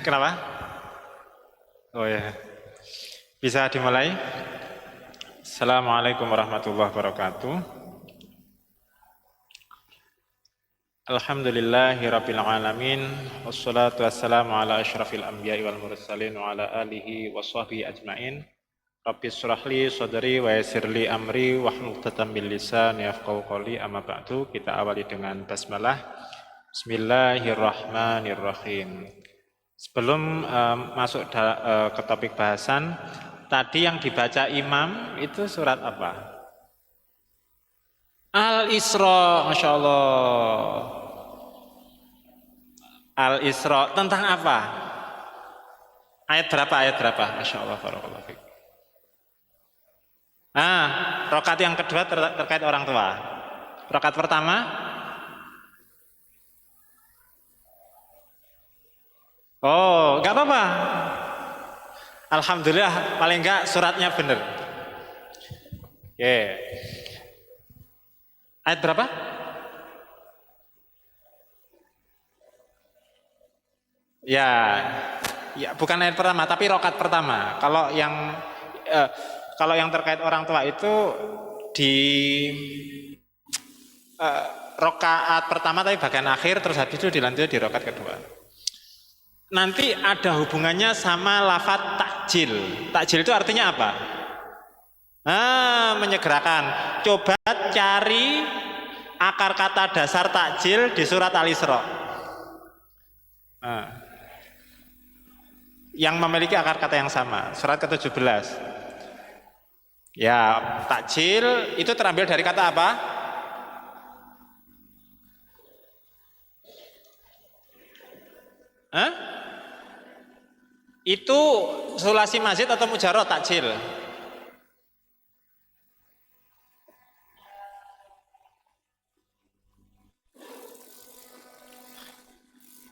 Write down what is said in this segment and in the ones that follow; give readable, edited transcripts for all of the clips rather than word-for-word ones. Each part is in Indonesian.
Kenapa? Oh ya, bisa dimulai. Assalamualaikum warahmatullahi wabarakatuh. Alhamdulillahirabbil alamin, wassalatu wassalamu ala asyrafil anbiya'i wal mursalin wa ala alihi washabbihi ajmain. Rabbi shrah li sadri wa yassir li amri wahlul 'uqdatam min lisani yafqahu qawli. Amma ba'du, kita awali dengan basmalah. Bismillahirrahmanirrahim. Sebelum masuk ke topik bahasan, tadi yang dibaca imam itu surat apa? Al-Isra, Masya Allah. Al-Isra, tentang apa? Ayat berapa? Masya Allah, barakallahu fiik. Rakaat yang kedua terkait orang tua. Rakaat pertama, oh, nggak apa-apa. Alhamdulillah, paling enggak suratnya benar. Ayat berapa? Ya, bukan ayat pertama, tapi rakaat pertama. Kalau yang terkait orang tua itu di rakaat pertama tapi bagian akhir, terus habis itu dilanjut di rakaat kedua. Nanti ada hubungannya sama lafadz takjil. Takjil itu artinya apa? Menyegerakan. Coba cari akar kata dasar takjil di surat Al-Isra. Yang memiliki akar kata yang sama, surat ke-17. Ya, takjil itu terambil dari kata apa? Itu sulasi mazid atau mujarrad takjil?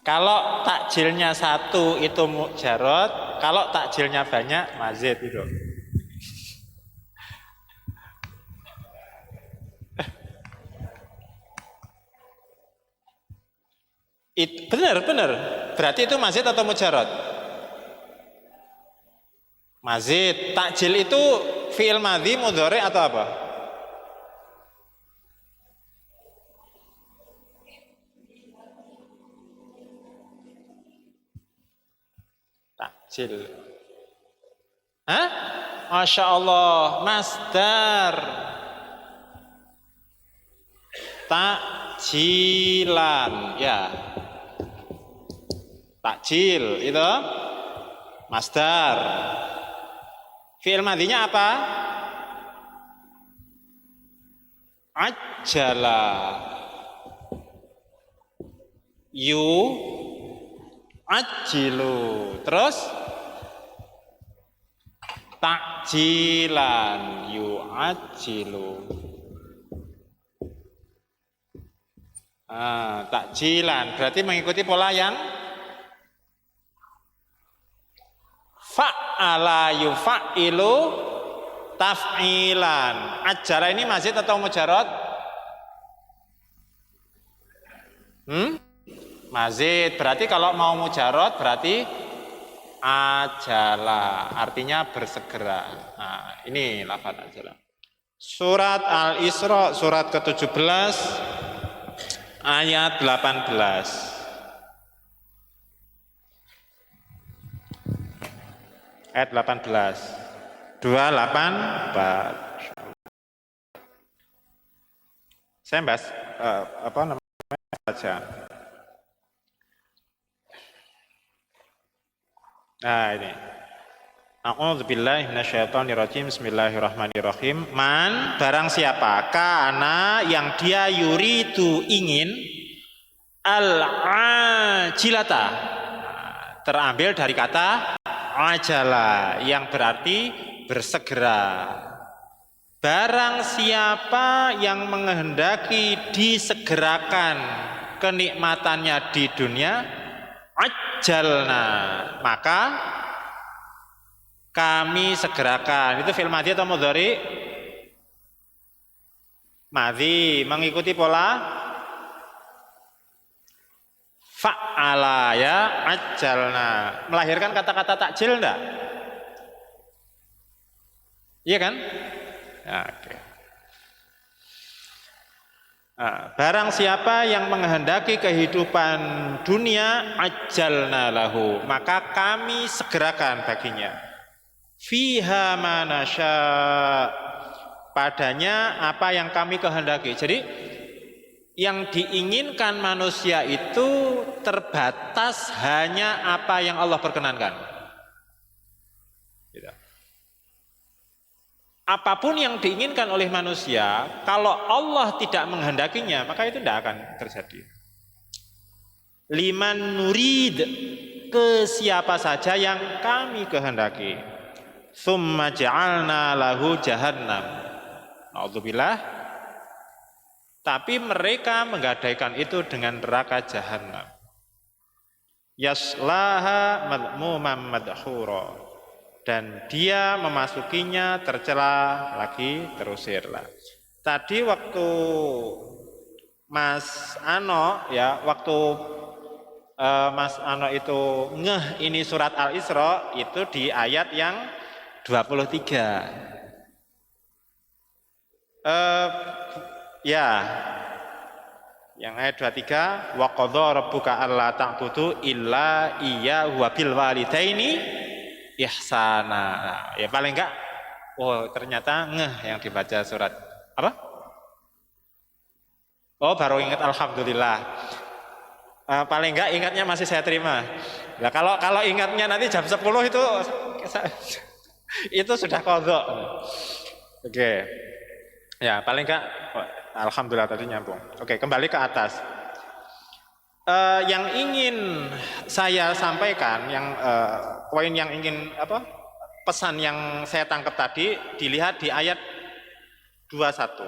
Kalau takjilnya satu itu mujarrad, kalau takjilnya banyak mazid itu. Benar. Berarti itu mazid atau mujarrad? Mazid. Takjil itu fi'il madhi, mudhari atau apa? Takjil. Masya Allah, masdar. Takjilan, ya. Takjil itu masdar. Fi'il madhinya apa? Ajjala. Ajjilu. Terus takjilan, ajjilu. Takjilan berarti mengikuti pola yang fa'ala yufa'ilu taf'ilan. Ajjala ini mazid atau mujarrad? Mazid. Berarti kalau mau mujarrad berarti ajala, artinya bersegera. Ini lafaz ajala. Surat Al-Isra, surat ke-17 ayat 18. Ayat 18. 284. Saya bahas saja. Ini. A'udzubillahi minasyaitonirrajim. Bismillahirrahmanirrahim. Man, barang siapa kana yang dia yuridu ingin al-ajilata. Terambil dari kata ajala yang berarti bersegera. Barang siapa yang menghendaki disegerakan kenikmatannya di dunia, ajjalna, maka kami segerakan. Itu fi'il madhi atau mudhari? Madhi, mengikuti pola Fa'ala ya ajalna. Melahirkan kata-kata takjil enggak? Iya kan? Ya, oke. Nah, barang siapa yang menghendaki kehidupan dunia ajalna lahu, maka kami segerakan baginya. Fiha manasya, padanya apa yang kami kehendaki. Jadi yang diinginkan manusia itu terbatas hanya apa yang Allah perkenankan. Gitu. Apapun yang diinginkan oleh manusia, kalau Allah tidak menghendakinya, maka itu tidak akan terjadi. Liman nurid, ke siapa saja yang kami kehendaki. Tsumma ja'alna lahu jahannam. Na'udzubillah. Tapi mereka menggadaikan itu dengan neraka jahannam. Yaslaha madmuman madhura. Dan dia memasukinya tercela lagi, terusirlah. Tadi waktu Mas Ano ya, waktu Mas Ano itu ngeh ini surat Al-Isra itu di ayat yang 23. Ya. Yang ayat 23, wa qadha rabbuka alla ta'budu illa iyyahu wa bil walidaini ihsana. Ya paling enggak, oh ternyata ngeh yang dibaca surat apa? Oh baru ingat, alhamdulillah. Paling enggak ingatnya masih saya terima. Nah, kalau ingatnya nanti jam 10 itu sudah qadha. Oke. Ya paling enggak, alhamdulillah tadi nyambung. Oke, kembali ke atas. Yang ingin saya sampaikan, yang poin yang ingin pesan yang saya tangkap tadi dilihat di ayat 21.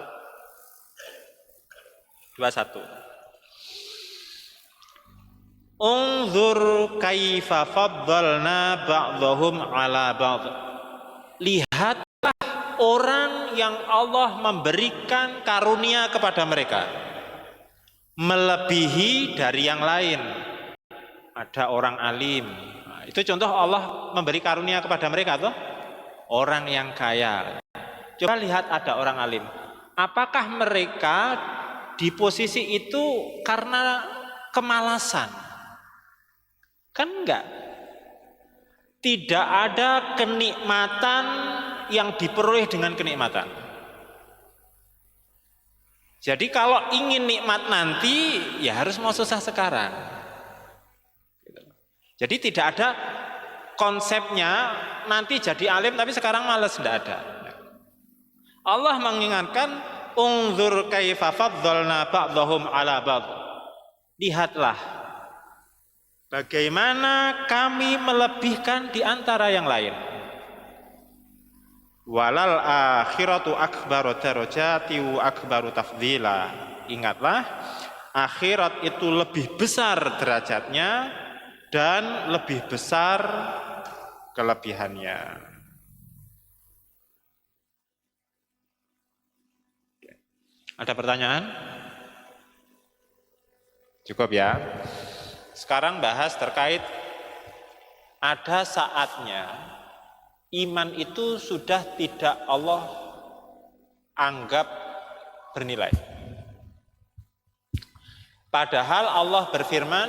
Unzur kaifa faddalna ba'dhum ala ba'd. Lihatlah orang yang Allah memberikan karunia kepada mereka melebihi dari yang lain. Ada orang alim, nah, itu contoh Allah memberi karunia kepada mereka tuh orang yang kaya. Coba lihat ada orang alim, apakah mereka di posisi itu karena kemalasan? Kan enggak. Tidak ada kenikmatan yang diperoleh dengan kenikmatan. Jadi kalau ingin nikmat nanti, ya harus mau susah sekarang. Jadi tidak ada konsepnya nanti jadi alim tapi sekarang malas, tidak ada. Allah mengingatkan, unzur kaifa faddalna ba'dhum ala ba'd. Lihatlah bagaimana kami melebihkan di antara yang lain. Walal akhiratu akbaru darajati wa akbaru tafdila. Ingatlah, akhirat itu lebih besar derajatnya dan lebih besar kelebihannya. Ada pertanyaan? Cukup ya. Sekarang bahas terkait ada saatnya iman itu sudah tidak Allah anggap bernilai. Padahal Allah berfirman,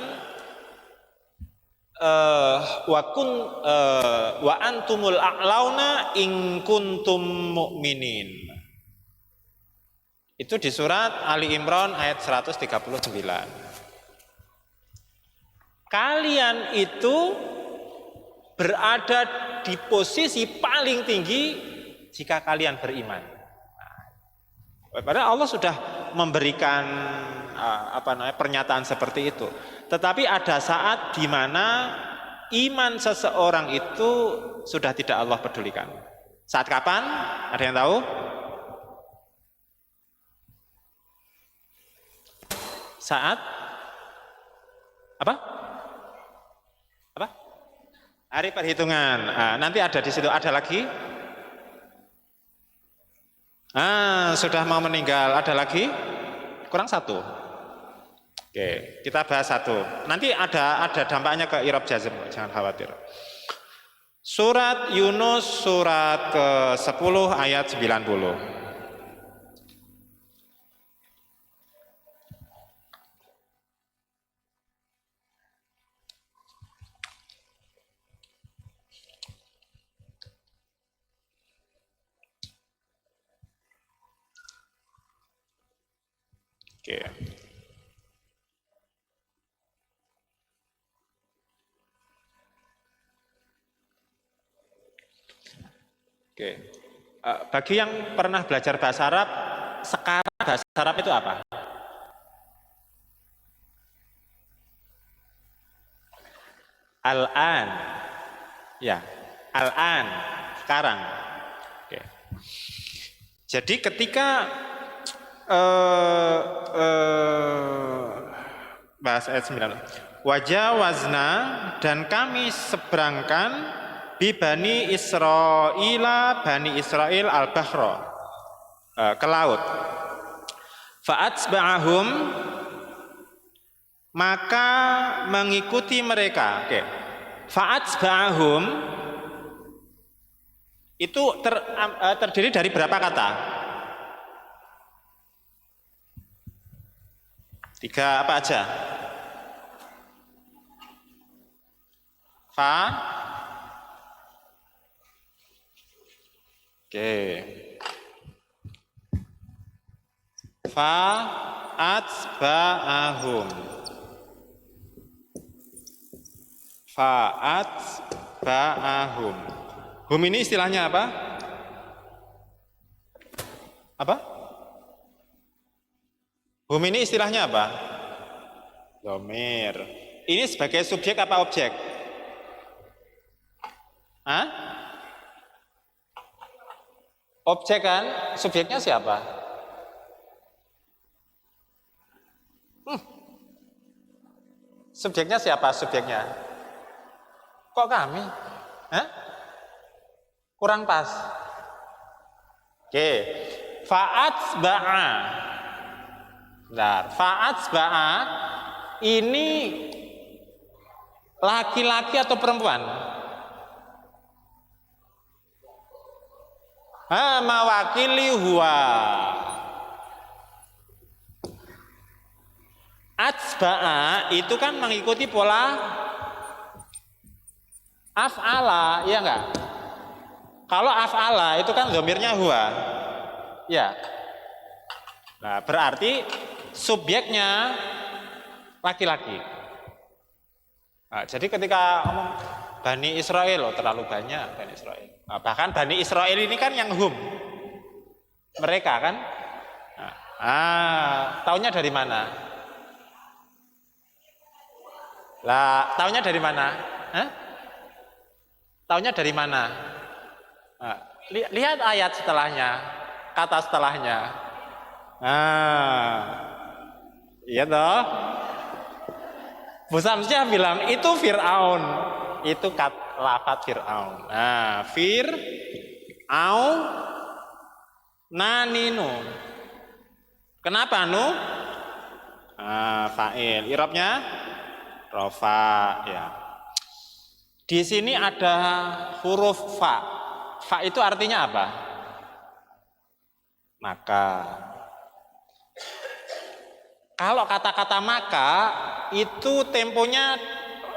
wa antumul a'launa in kuntum mu'minin. Itu di surat Ali Imran ayat 139. Kalian itu berada di posisi paling tinggi jika kalian beriman. Padahal Allah sudah memberikan pernyataan seperti itu. Tetapi ada saat di mana iman seseorang itu sudah tidak Allah pedulikan. Saat kapan? Ada yang tahu? Saat apa? Hari perhitungan. Nanti ada di situ, ada lagi. Sudah mau meninggal, ada lagi? Kurang satu. Oke, kita bahas satu. Nanti ada dampaknya ke i'rab jazm, jangan khawatir. Surat Yunus surat ke-10 ayat 90. Oke. Oke. Bagi yang pernah belajar bahasa Arab, sekarang bahasa Arab itu apa? Al-an. Ya, al-an. Sekarang. Oke. Jadi ketika bahasa ayat 9. Wajawazna dan kami seberangkan bi bani Israila bani Israel al-bahra ke laut. Fa'atsba'ahum maka mengikuti mereka. Oke. Fa'atsba'ahum itu terdiri dari berapa kata? 3 apa aja? Fa. Oke. Fa atsba'ahum. Fa atsba'ahum. Hum ini istilahnya apa? Apa? Hum ini istilahnya apa? Dhamir. Ini sebagai subjek apa objek? Hah? Objek kan? Subjeknya siapa? Subjeknya siapa subjeknya? Kok kami? Hah? Kurang pas. Oke. Fa'atsba'a. Benar. Fa'atsba'a ini laki-laki atau perempuan? Mewakili huwa. Atsba'a itu kan mengikuti pola af'ala, iya enggak? Kalau af'ala itu kan dhamirnya huwa. Ya. Nah, berarti subjeknya laki-laki. Nah, jadi ketika ngomong Bani Israel, terlalu banyak Bani Israel. Nah, bahkan Bani Israel ini kan yang hum. Mereka kan. Taunya dari mana? Lah, taunya dari mana? Hah? Taunya dari mana? Nah, lihat ayat setelahnya, kata setelahnya. Iya toh? Bu Samsyah bilang itu Fir'aun, itu lafadz Fir'aun. Nah, Fir'aun naninu. Kenapa nu? Fa'il. I'rabnya rofa ya. Di sini ada huruf fa. Fa itu artinya apa? Maka. Kalau kata-kata maka itu temponya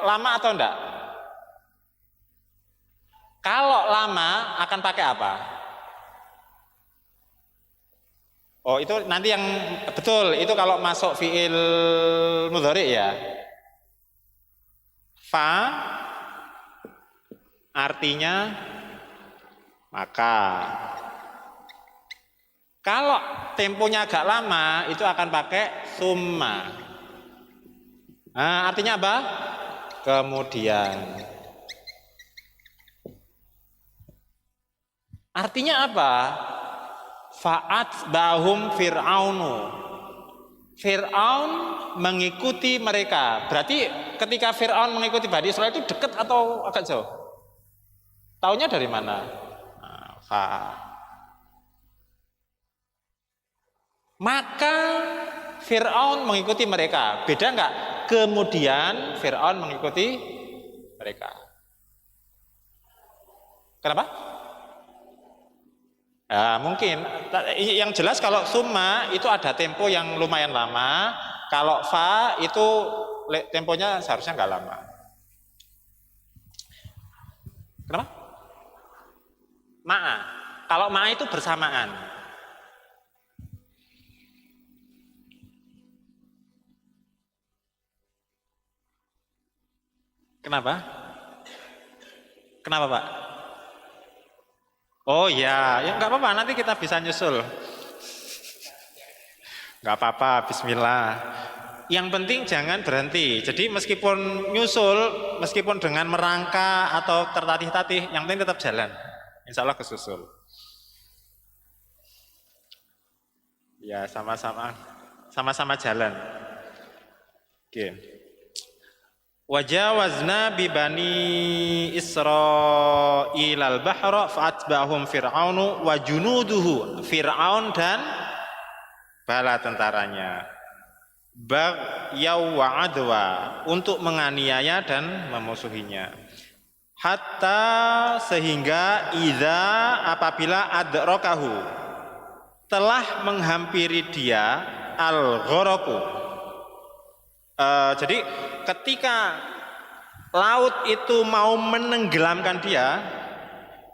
lama atau enggak? Kalau lama akan pakai apa? Oh, itu nanti yang betul itu kalau masuk fiil mudhari ya. Fa artinya maka. Kalau temponya agak lama itu akan pakai summa. Nah, artinya apa? Kemudian. Artinya apa? Fa'at bahum fir'aunu. Fir'aun mengikuti mereka. Berarti ketika Fir'aun mengikuti Bani Israel itu dekat atau agak jauh? Taunya dari mana? Maka Fir'aun mengikuti mereka. Beda enggak? Kemudian Fir'aun mengikuti mereka. Kenapa? Mungkin. Yang jelas kalau summa itu ada tempo yang lumayan lama. Kalau fa itu temponya seharusnya enggak lama. Kenapa? Ma'a. Kalau ma'a itu bersamaan. Kenapa? Kenapa, Pak? Oh ya, ya nggak apa-apa, nanti kita bisa nyusul. Nggak apa-apa, bismillah. Yang penting jangan berhenti. Jadi meskipun nyusul, meskipun dengan merangka atau tertatih-tatih, yang penting tetap jalan. Insya Allah kesusul. Ya, sama-sama jalan. Oke. Wajawazna bi bani Israil al-bahra fa'atba'hum fir'aunu wa junuduhu. Fir'aun dan bala tentaranya. Baghyaw wa adwa, untuk menganiaya dan memusuhinya. Hatta sehingga apabila adrakahu, telah menghampiri dia al-gharaku. Jadi ketika laut itu mau menenggelamkan dia,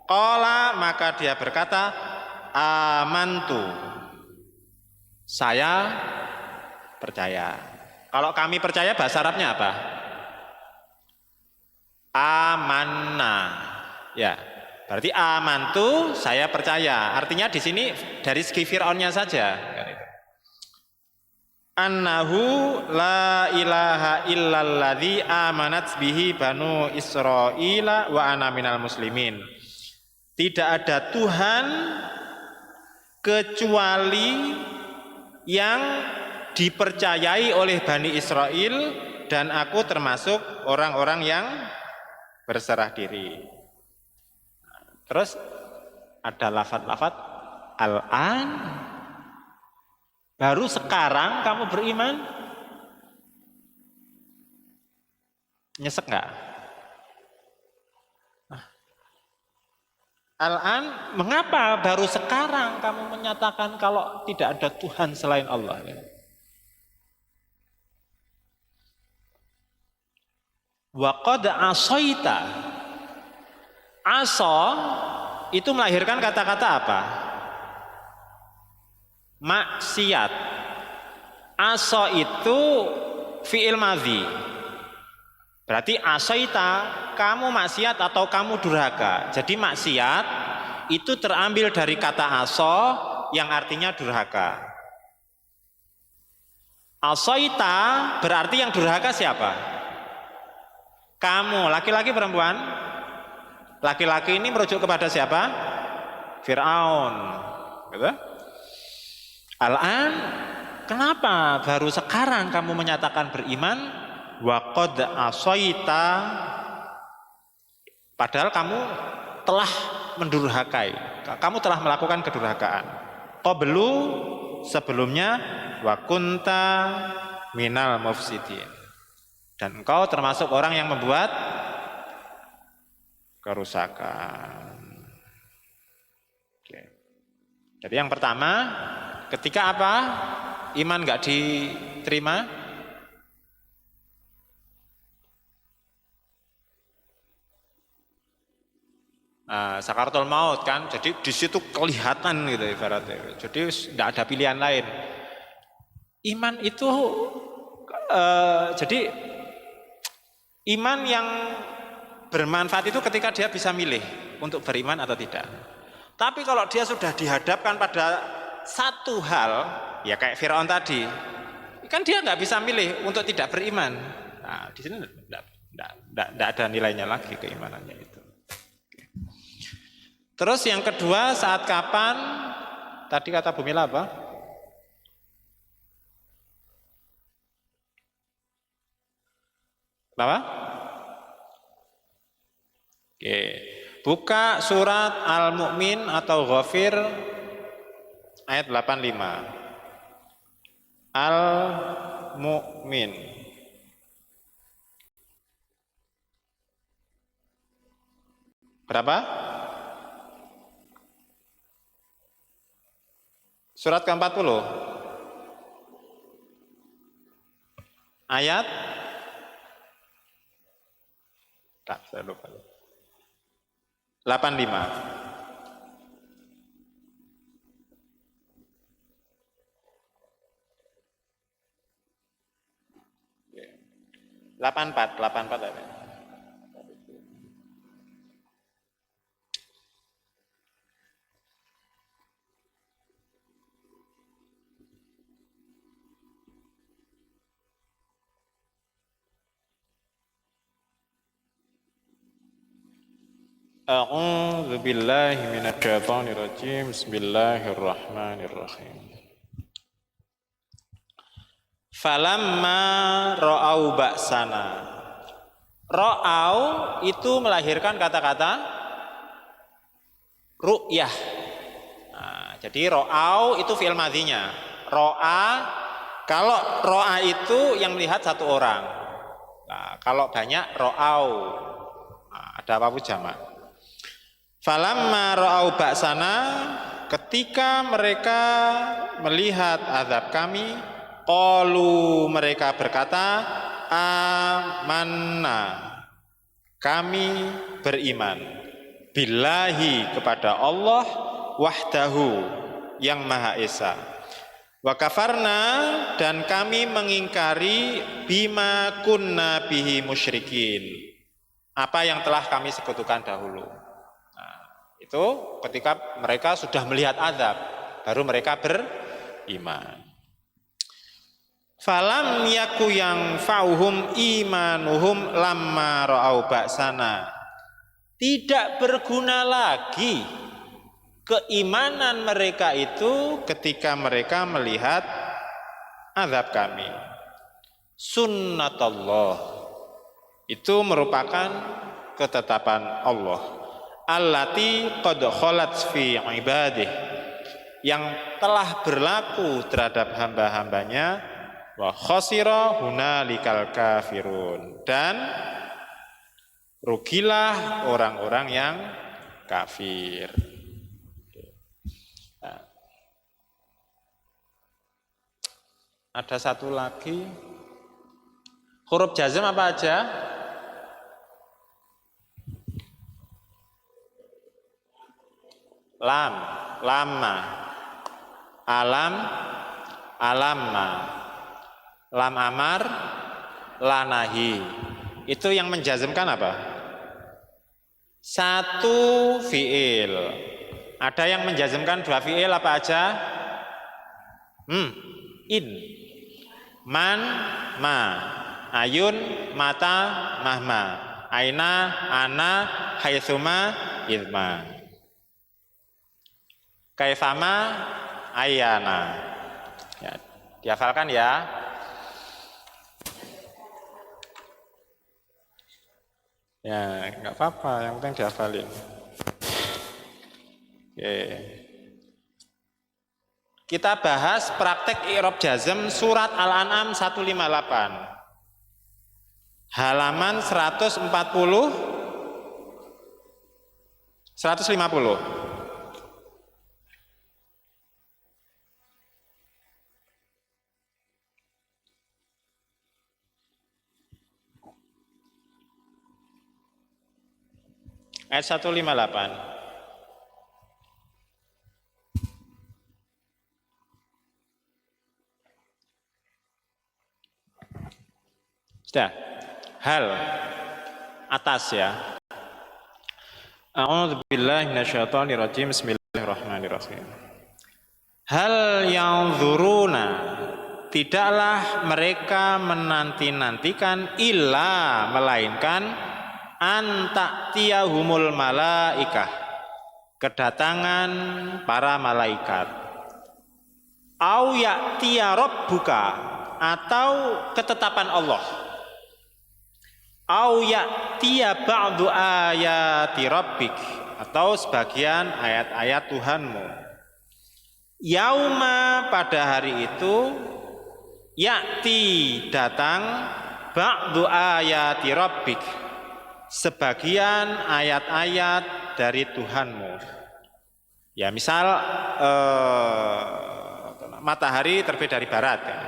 qala, maka dia berkata, amantu, saya percaya. Kalau kami percaya bahasa Arabnya apa? Amanna. Ya, berarti amantu, saya percaya. Artinya di sini dari segi Fir'aunnya saja. Annahu la ilaha illalladzi amanat bihi banu Israila wa ana minal muslimin. Tidak ada Tuhan kecuali yang dipercayai oleh Bani Israel, dan aku termasuk orang-orang yang berserah diri. Terus ada lafaz-lafaz al-an, baru sekarang kamu beriman? Nyesek nggak? Al-an, mengapa baru sekarang kamu menyatakan kalau tidak ada Tuhan selain Allah? Wa qad asaita. Asa itu melahirkan kata-kata apa? Maksiat. Asa itu fi'il madhi. Berarti asaita, kamu maksiat atau kamu durhaka. Jadi maksiat itu terambil dari kata asa yang artinya durhaka. Asaita berarti yang durhaka siapa? Kamu, laki-laki perempuan? Laki-laki ini merujuk kepada siapa? Fir'aun. Gitu? Al-an, kenapa baru sekarang kamu menyatakan beriman? Wa qad asaita, padahal kamu telah mendurhakai, kamu telah melakukan kedurhakaan. Qablu, sebelumnya, wa kunta minal mufsidin, dan engkau termasuk orang yang membuat kerusakan. Oke. Jadi yang pertama, ketika apa? Iman enggak diterima? Sakaratul maut kan, jadi di situ kelihatan gitu ibaratnya. Jadi tidak ada pilihan lain. Iman itu jadi iman yang bermanfaat itu ketika dia bisa milih untuk beriman atau tidak. Tapi kalau dia sudah dihadapkan pada satu hal, ya kayak Firaun tadi, kan dia nggak bisa milih untuk tidak beriman. Nah, di sini tidak ada nilainya lagi keimanannya itu. Terus yang kedua, saat kapan? Tadi kata Bu Mila apa? Apa? Oke. Buka surat Al-Mu'min atau Ghafir ayat 85. Al-Mu'min. Berapa? Surat ke-40. Ayat? Tak, saya lupa. 85. 84 ada. A'udzu billahi minasyaitonir rajim. Bismillahirrahmanirrahim. Falamma ra'au ba'sana. Ra'au itu melahirkan kata-kata ru'yah. Nah, jadi ra'au itu fi'il madhinya. Ra'a, kalau ra'a itu yang melihat satu orang. Nah, kalau banyak ra'au. Nah, ada apa-apa jamak. Falamma ra'au ba'sana, ketika mereka melihat azab kami, qalu, mereka berkata, amanna, kami beriman, billahi, kepada Allah, wahdahu, yang Maha Esa, wa kafarna, dan kami mengingkari bima kunna bihi musyrikin, apa yang telah kami sekutukan dahulu. Itu ketika mereka sudah melihat azab, baru mereka beriman. Falam yaku yang fauhum imanuhum lamma ra'au ba'sana. Tidak berguna lagi keimanan mereka itu ketika mereka melihat azab kami. Sunnatullah, itu merupakan ketetapan Allah. Allati qad khalat fi ibadih, yang telah berlaku terhadap hamba-hambanya, wa khasira hunalikal kafirun, dan rugilah orang-orang yang kafir. Nah, ada satu lagi, huruf jazm apa aja? Lam, lama, alam, alamma, lam amar, lanahi. Itu yang menjazmkan apa? Satu fiil. Ada yang menjazmkan dua fiil apa aja? In, man, ma, ayun, mata, mahma, aina, ana, haitsuma, idma. Kaifama, ayana. Ya, dihafalkan ya. Ya, nggak apa-apa, yang penting dihafalin. Oke. Kita bahas praktek i'rab jazm surat Al-An'am 158. Halaman 140 150. Ayat 158. Sudah. Hal atas ya. A'udzu billahi minasyaitonir rajim. Bismillahirrahmanirrahim. Hal yanzuruna, tidaklah mereka menanti-nantikan illa, melainkan anta'tiyahumul malaikah, kedatangan para malaikat, au ya'tiya rabbuka, atau ketetapan Allah, au ya'tiya ba'du ayati rabbik, atau sebagian ayat-ayat Tuhanmu. Yauma, pada hari itu, Ya'ti datang ba'du ayati rabbik, sebagian ayat-ayat dari Tuhanmu. Ya misal matahari terbit dari barat kan.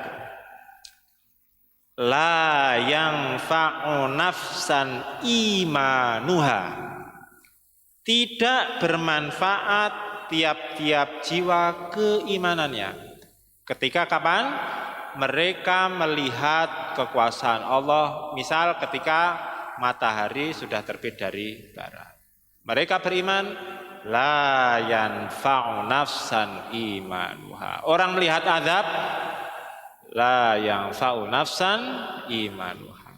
La yanfa'u nafsan imanuha, tidak bermanfaat tiap-tiap jiwa keimanannya. Ketika kapan? Mereka melihat kekuasaan Allah, misal ketika matahari sudah terbit dari barat. Mereka beriman, la yanfa'u nafsan imanuha. Orang melihat azab, la yanfa'u nafsan imanuha.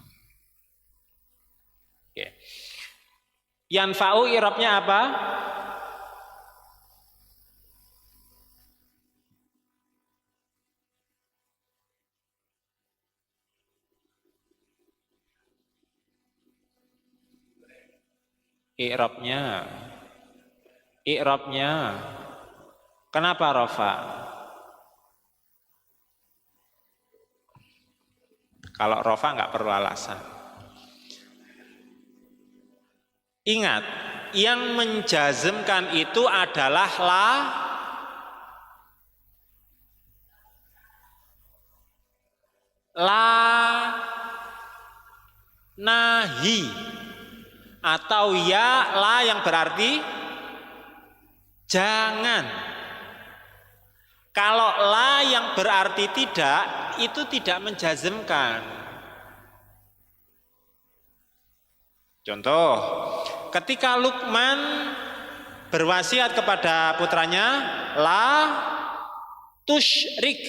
Oke. Yanfa'u i'rabnya apa? I'rabnya kenapa rafa? Kalau rafa nggak perlu alasan. Ingat, yang menjazmkan itu adalah la nahi, atau ya la yang berarti jangan. Kalau la yang berarti tidak, itu tidak menjazmkan. Contoh, ketika Luqman berwasiat kepada putranya, la tusyrik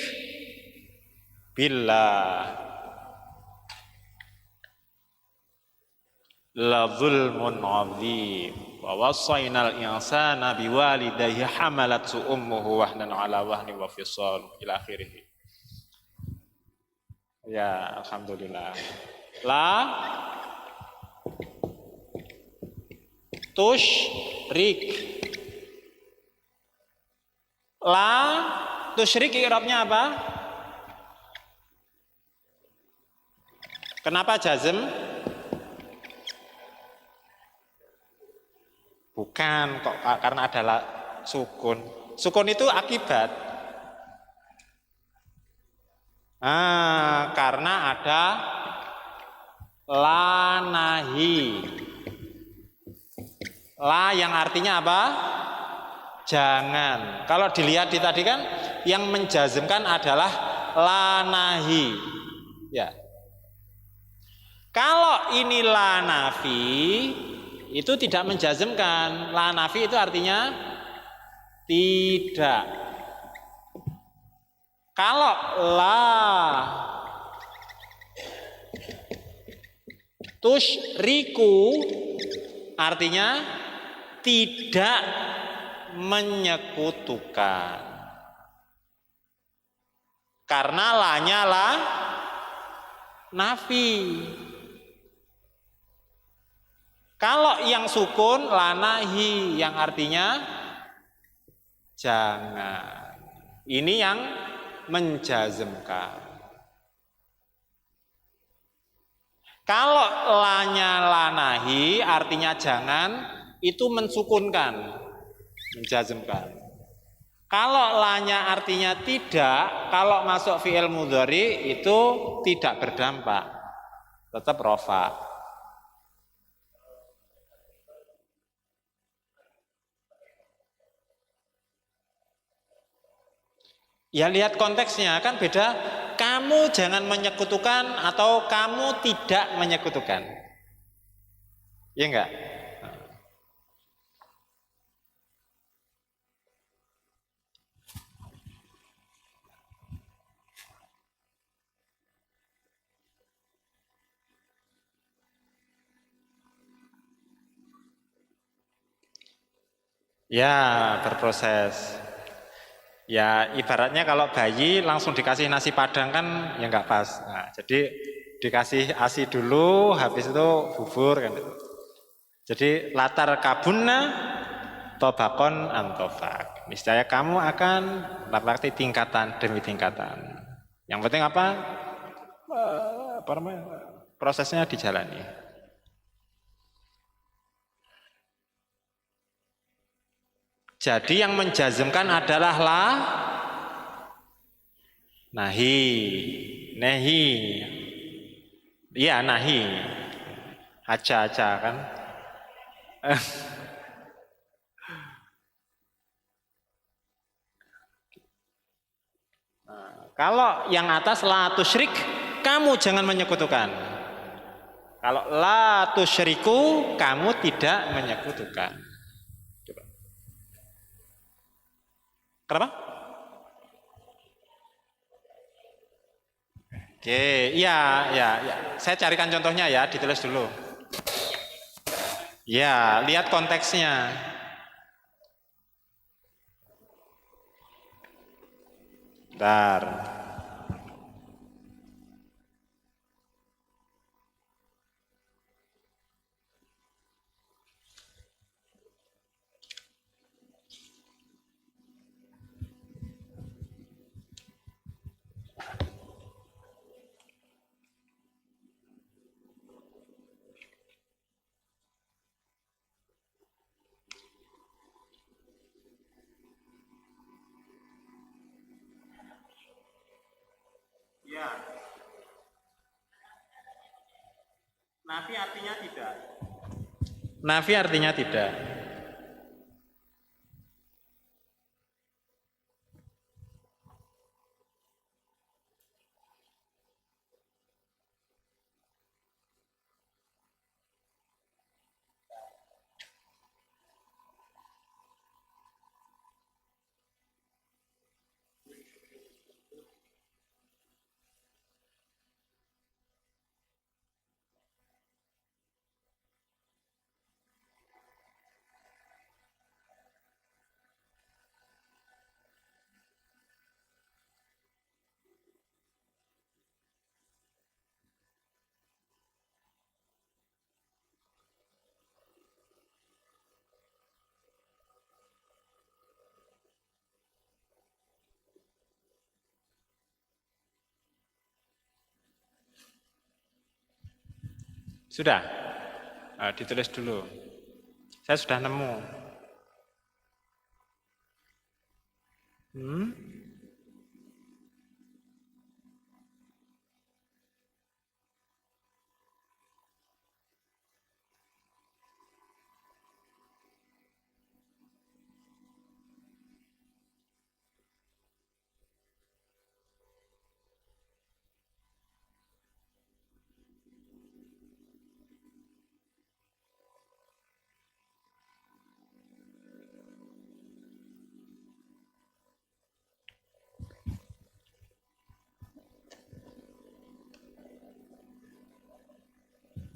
billah, la zulmun azim, wa wassaynal insana biwalidayhi hamalathu ummuhu wahnan ala wahni wa fisal ila akhirih. Ya, alhamdulillah. La tusyrik. La tusyrik i'rabnya apa? Kenapa jazm? Bukan kok, karena adalah sukun. Sukun itu akibat. Karena ada la nahi. La yang artinya apa? Jangan. Kalau dilihat di tadi kan yang menjazmkan adalah la nahi. Ya. Kalau ini la nafi, itu tidak menjazmkan. La nafi itu artinya tidak. Kalau la tusyriku artinya tidak menyekutukan. Karena la-nya la nafi. Kalau yang sukun la nahi yang artinya jangan. Ini yang menjazmkan. Kalau la-nya la nahi artinya jangan, itu mensukunkan, menjazmkan. Kalau la-nya artinya tidak, kalau masuk fi'il mudhari itu tidak berdampak, tetap rafa. Ya lihat konteksnya kan beda. Kamu jangan menyekutukan atau kamu tidak menyekutukan. Iya enggak? Ya, berproses. Ya ibaratnya kalau bayi langsung dikasih nasi padang kan ya nggak pas. Nah, jadi dikasih ASI dulu, habis itu bubur kan. Jadi latar kabunna tobakon antofak. Niscaya kamu akan berarti tingkatan demi tingkatan. Yang penting apa? Prosesnya dijalani. Jadi yang menjazmkan adalah nahi, nehi. Iya, nahi. Aja kan. Kalau yang atas la tusyrik, kamu jangan menyekutukan. Kalau la tusyriku, kamu tidak menyekutukan. Coba. Kenapa? Oke, iya. Saya carikan contohnya ya, ditulis dulu. Ya, lihat konteksnya. Bentar. Ya. Nafi artinya tidak. Nafi artinya tidak. Sudah? Ditulis dulu. Saya sudah nemu.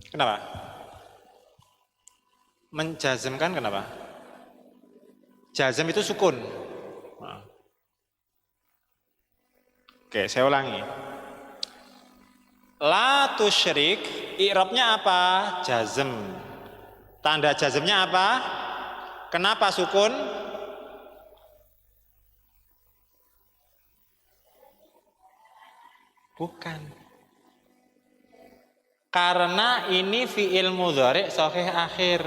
Kenapa? Menjazmkan kenapa? Jazm itu sukun. Oke, saya ulangi. La tusyrik, i'rabnya apa? Jazm. Tanda jazmnya apa? Kenapa sukun? Bukan. Karena ini fi'il mudhari' shahih akhir.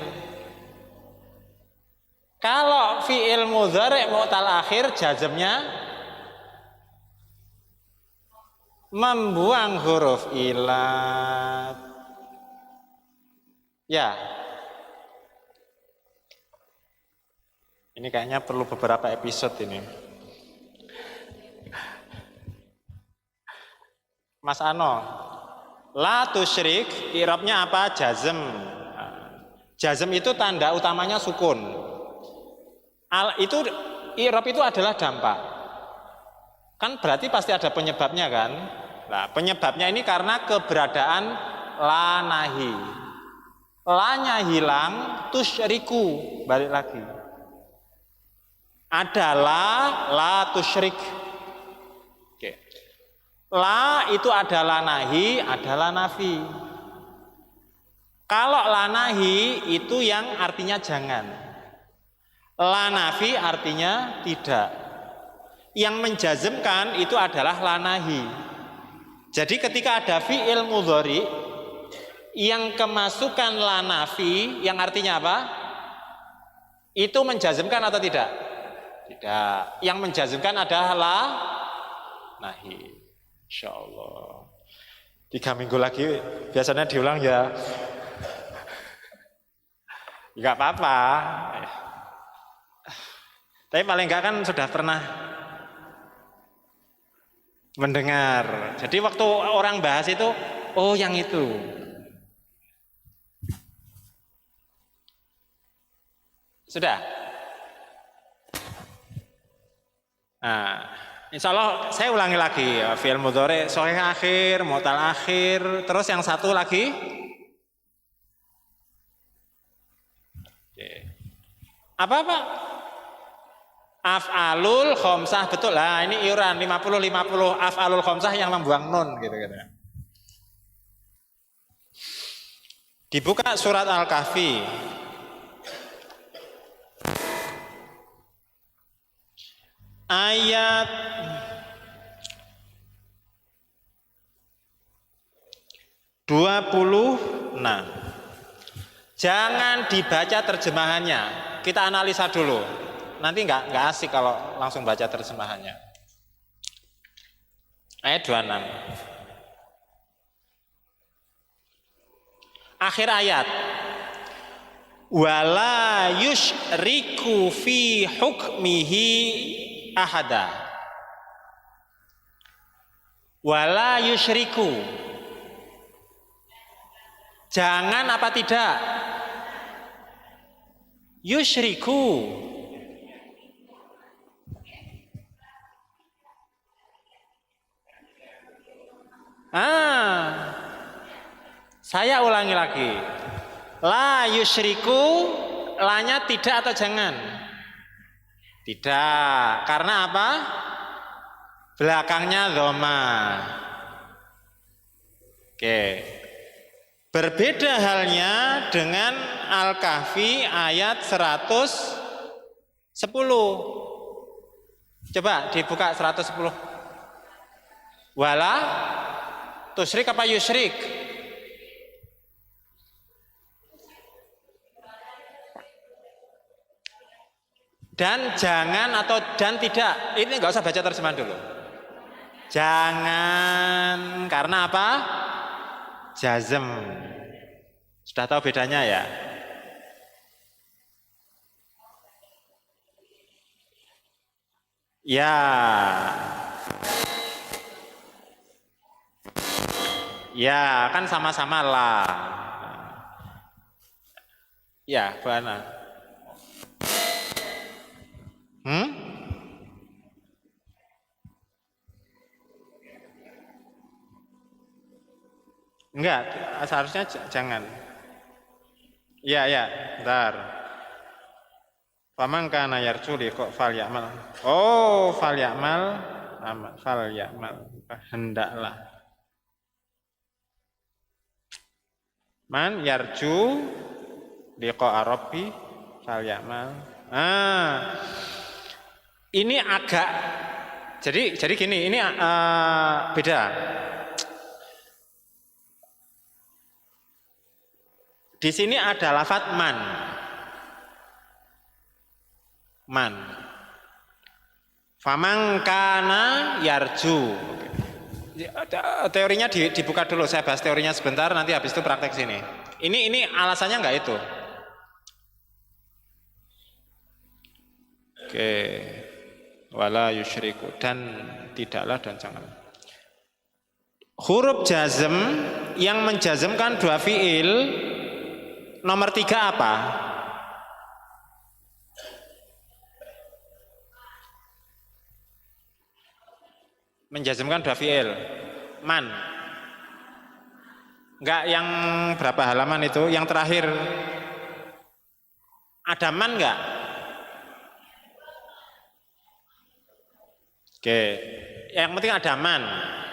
Kalau fi'il mudhari' mu'tal akhir, jazmnya membuang huruf ilat. Ya. Ini kayaknya perlu beberapa episode ini. Mas Ano, la tusyrik, i'rabnya apa? Jazm. Jazm itu tanda utamanya sukun. Itu i'rab itu adalah dampak. Kan berarti pasti ada penyebabnya kan? Nah, penyebabnya ini karena keberadaan la nahi. La-nya hilang, tusyriku, balik lagi. Ada la tusyrik. Oke. La itu adalah nahi, adalah nafi. Kalau la nahi itu yang artinya jangan. La nafi artinya tidak. Yang menjazmkan itu adalah la nahi. Jadi ketika ada fi'il mudhari yang kemasukan la nafi, yang artinya apa? Itu menjazmkan atau tidak? Tidak. Yang menjazmkan adalah la nahi. Insyaallah. 3 minggu lagi biasanya diulang ya. Enggak apa-apa. Tapi paling enggak kan sudah pernah mendengar. Jadi waktu orang bahas itu, oh yang itu. Sudah? Nah, insya Allah saya ulangi lagi ya, fi'il mudhari sahih akhir, mu'tal akhir, terus yang satu lagi. Oke. Apa? Af'alul khomsah, betul lah, ini iuran 50-50 af'alul khomsah yang membuang nun gitu. Dibuka surat Al-Kahfi. Ayat 26. Jangan dibaca terjemahannya. Kita analisa dulu. Nanti nggak asik kalau langsung baca terjemahannya. Ayat 26. Akhir ayat. Wala yusyriku fi hukmihi ahada. Wala yusyriku. Jangan apa tidak? Yusyriku. Saya ulangi lagi. La yusyriku, lanya tidak atau jangan? Tidak. Karena apa? Belakangnya dhamma. Oke. Berbeda halnya dengan Al-Kahfi ayat 110. Coba dibuka 110. Wala tusyrik apa yusyrik? Dan jangan atau dan tidak. Ini nggak usah baca terjemahan dulu. Jangan, karena apa? Jazm. Sudah tahu bedanya ya? Ya. Ya, kan sama-sama lah. Ya, Bana. Enggak, seharusnya jangan. Ya, bentar. Faman kana yarju liqa falyamal. Oh, falyamal, hendaklah. Man yarju liqa rabbi falyamal. Ini agak jadi gini, ini beda. Di sini ada lafadz man. Man. Faman kana yarju. Teorinya dibuka dulu, saya bahas teorinya sebentar, nanti habis itu praktek sini. Ini alasannya enggak itu. Oke. Wala yusyriku, dan tidaklah dan jangan. Huruf jazm yang menjazmkan dua fiil nomor 3 apa? Menjazmkan dua fiil. Man. Enggak yang berapa halaman itu? Yang terakhir. Ada man enggak? Oke. Yang penting ada man.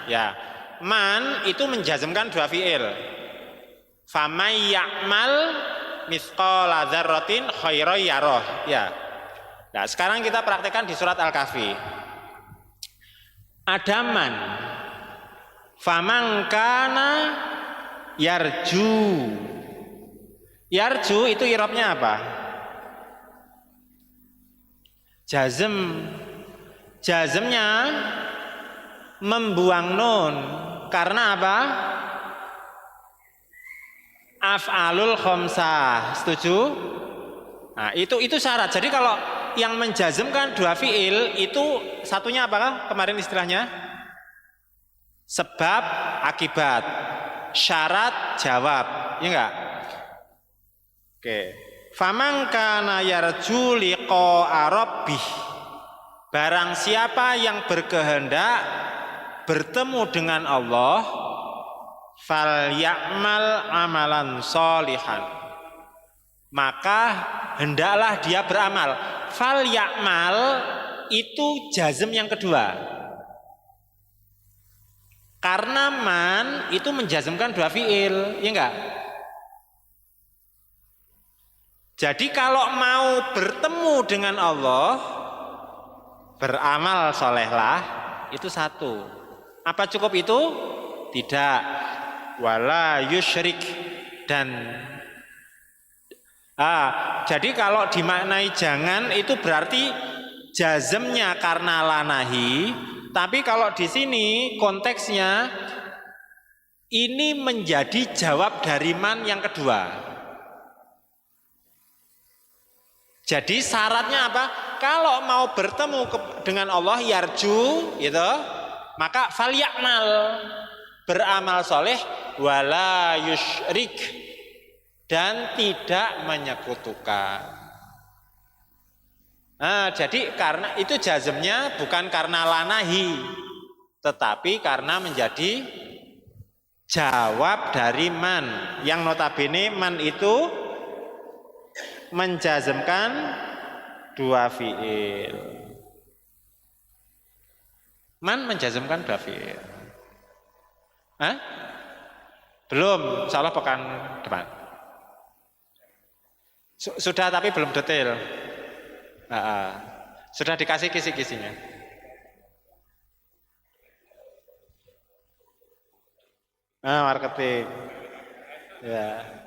Ya. Man itu menjazmkan dua fiil. Famay ya'mal mithqala dzarratin khairan yarah. Ya. Nah, sekarang kita praktekkan di surat Al-Kahfi. Ada man. Faman kana yarju. Yarju itu irobnya apa? Jazm. Jazmnya membuang nun. Karena apa? Af'alul khamsah. Setuju? Nah, itu syarat. Jadi kalau yang menjazmkan dua fiil itu satunya apakah kemarin istilahnya? Sebab akibat, syarat jawab, ya enggak? Oke. Faman kana yarju liqa'a rabbih. Barang siapa yang berkehendak bertemu dengan Allah, fal ya'mal amalan sholihan. Maka hendaklah dia beramal. Fal ya'mal itu jazm yang kedua. Karena man itu menjazmkan dua fiil, ya enggak? Jadi kalau mau bertemu dengan Allah, beramal solehlah, itu satu. Apa cukup itu? Tidak. Wala yusyrik. Dan jadi kalau dimaknai jangan itu berarti jazmnya karena lanahi. Tapi kalau di sini konteksnya ini menjadi jawab dari man yang kedua. Jadi syaratnya apa? Kalau mau bertemu dengan Allah yarju, gitu, maka fal ya'mal, beramal soleh, wala yusyrik, dan tidak menyekutukan. Nah, jadi karena itu jazmnya bukan karena lanahi, tetapi karena menjadi jawab dari man, yang notabene man itu menjazmkan dua fiil. Man menjazmkan dua fiil. Belum, insyaallah pekan depan. Sudah tapi belum detail. Sudah dikasih kisi-kisinya. Marketing. Ya.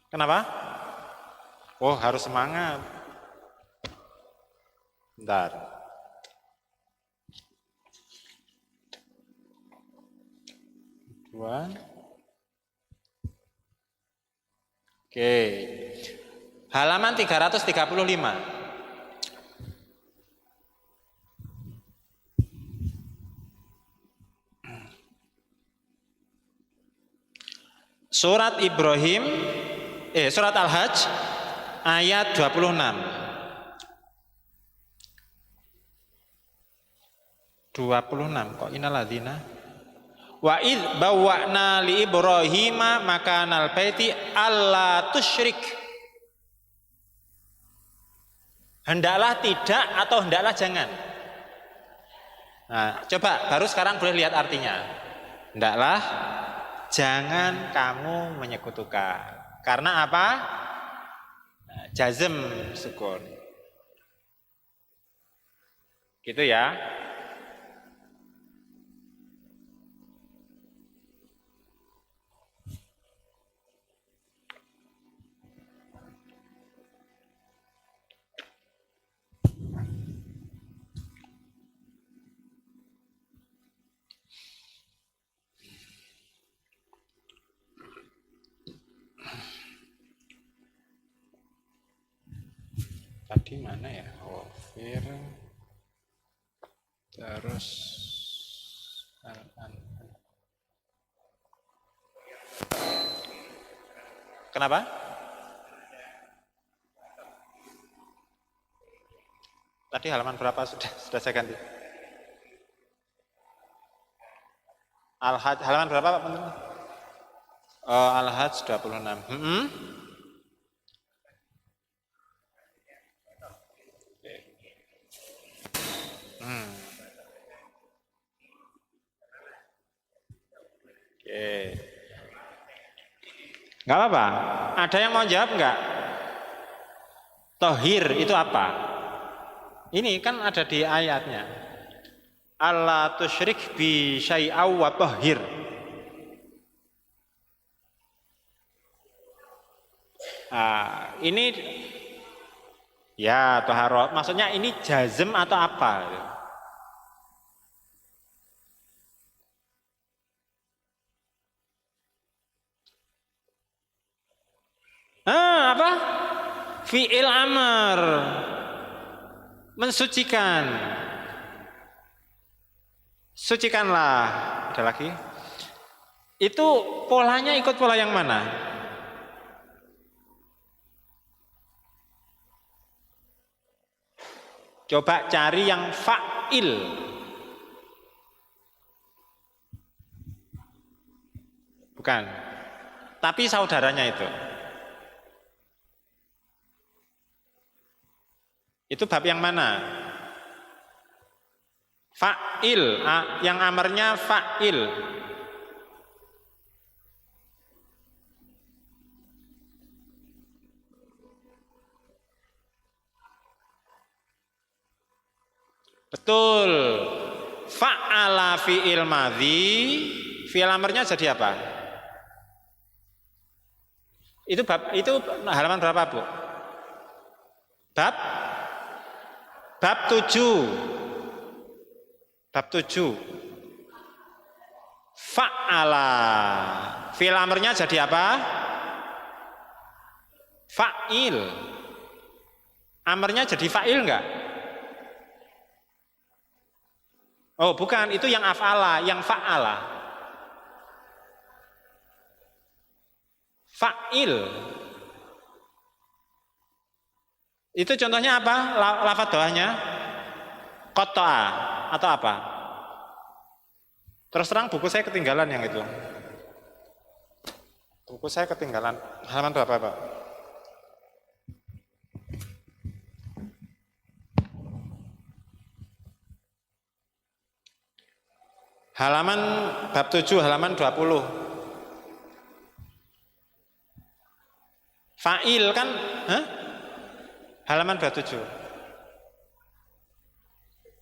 Kenapa? Oh, harus semangat. Bentar. Dua. Oke. Halaman 335. Surat Ibrahim, surat Al-Hajj ayat 26. 26 kok innalladzina wa id bawwa'na li Ibrahima makanal baiti alla tusyrik. Hendaklah tidak atau hendaklah jangan. Nah, coba baru sekarang boleh lihat artinya. Hendaklah jangan kamu menyekutukan. Karena apa? Jazm sukun. Gitu ya. Tadi mana ya? Wafir terus kenapa? Tadi halaman berapa sudah saya ganti? Al-Hajj halaman berapa Pak Menteri? Al-Hajj 26. Oke. Nggak apa-apa. Ada yang mau jawab nggak? Tohir itu apa? Ini kan ada di ayatnya. Allah tusyrik bi syai'aw wa tohir. Nah, ini ya toharo. Maksudnya ini jazm atau apa? Apa? Fi'il amr. Mensucikan. Sucikanlah. Ada lagi? Itu polanya ikut pola yang mana? Coba cari yang fa'il. Bukan. Tapi saudaranya itu. Itu bab yang mana? Fa'il, yang amarnya fa'il. Betul. Fa'ala fi'il madhi, fi'il amarnya jadi apa? Itu halaman berapa, Bu? Bab 7. Bab 7. Fa'ala. Fi'il amarnya jadi apa? Fa'il. Amarnya jadi fa'il enggak? Oh, bukan, itu yang af'ala, yang fa'ala. Fa'il. Itu contohnya apa? Lafadz doanya qata'a atau apa? Terus terang buku saya ketinggalan yang itu. Buku saya ketinggalan. Halaman berapa, Pak? Halaman bab 7, halaman 20. Fa'il kan? Halaman 27.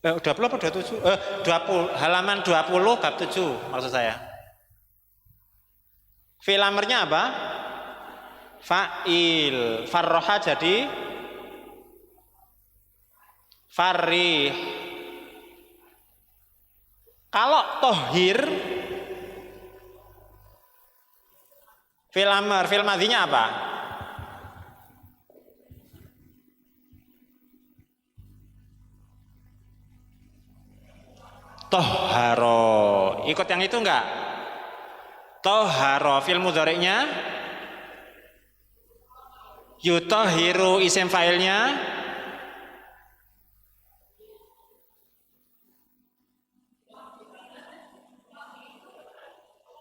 20 apa 27? 20, halaman 20 bab 7 maksud saya. Fi'il amarnya apa? Fa'il. Farroha jadi farih. Kalau tohir fi'il amar, fi'il madhinya apa? Toharo. Ikut yang itu enggak? Toharo fi'il mudhari'nya, yutohiru isim fa'ilnya,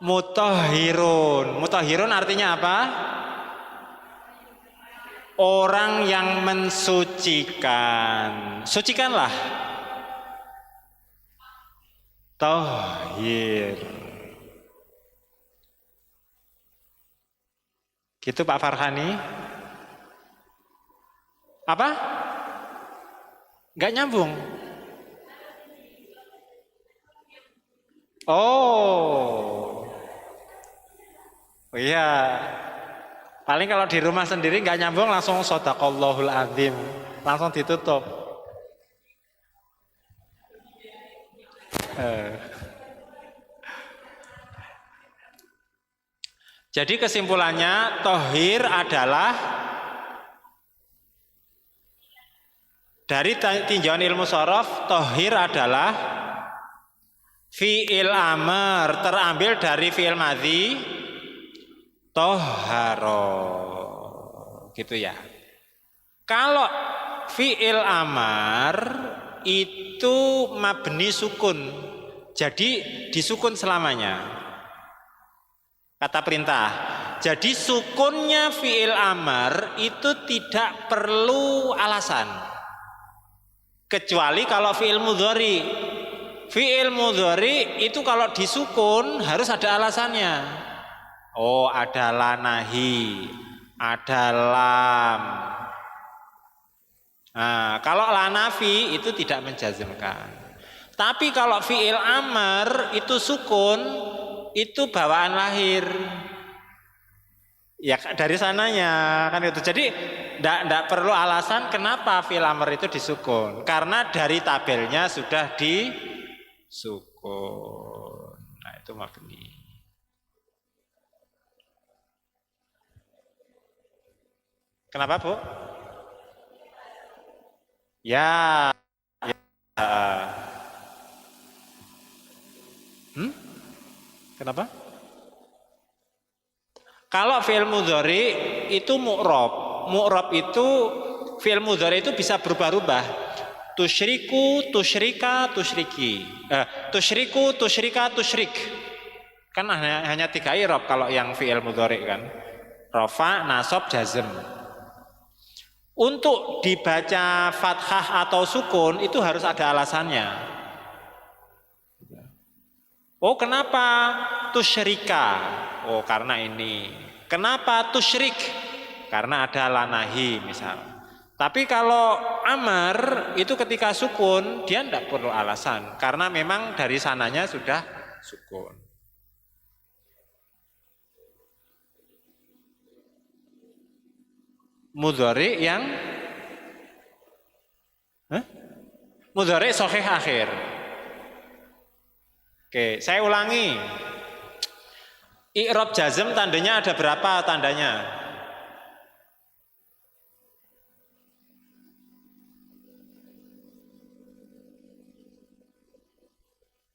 mutahhirun. Mutahhirun artinya apa? Orang yang mensucikan. Sucikanlah. Tahhir. Gitu Pak Farhani. Apa? Enggak nyambung. Oh iya. Paling kalau di rumah sendiri nggak nyambung langsung shadaqallahul adzim, langsung ditutup. Jadi kesimpulannya tohir adalah dari tinjauan ilmu shorof, tohir adalah fi'il amr terambil dari fi'il madhi toharo, gitu ya. Kalau fi'il amr itu mabni sukun, jadi disukun selamanya. Kata perintah. Jadi sukunnya fi'il amr itu tidak perlu alasan, kecuali kalau fi'il mudhari. Fi'il mudhari itu kalau disukun harus ada alasannya. Oh, ada lanahi, ada lam. Nah, kalau lanafi itu tidak menjazmkan. Tapi kalau fiil amr itu sukun, itu bawaan lahir. Ya dari sananya kan itu. Jadi tidak perlu alasan kenapa fiil amr itu disukun. Karena dari tabelnya sudah disukun. Nah, itu mabni. Kenapa, Bu? Ya. Kenapa? Kalau fi'il mudhari itu mu'rob. Mu'rob itu fi'il mudhari itu bisa berubah-ubah. Tusyriku, tusyrika, tusyriki. Tusyriku, tusyrika, tusyrik. Kan hanya 3 i'rab kalau yang fi'il mudhari kan. Rafa, nasab, jazm. Untuk dibaca fathah atau sukun itu harus ada alasannya. Oh, kenapa tusyrika? Oh, karena ini. Kenapa tusyrik? Karena ada lanahi misal. Tapi kalau amar itu ketika sukun dia tidak perlu alasan karena memang dari sananya sudah sukun. Mudhari yang mudhari sahih akhir. Oke, saya ulangi. I'rab jazm tandanya ada berapa tandanya?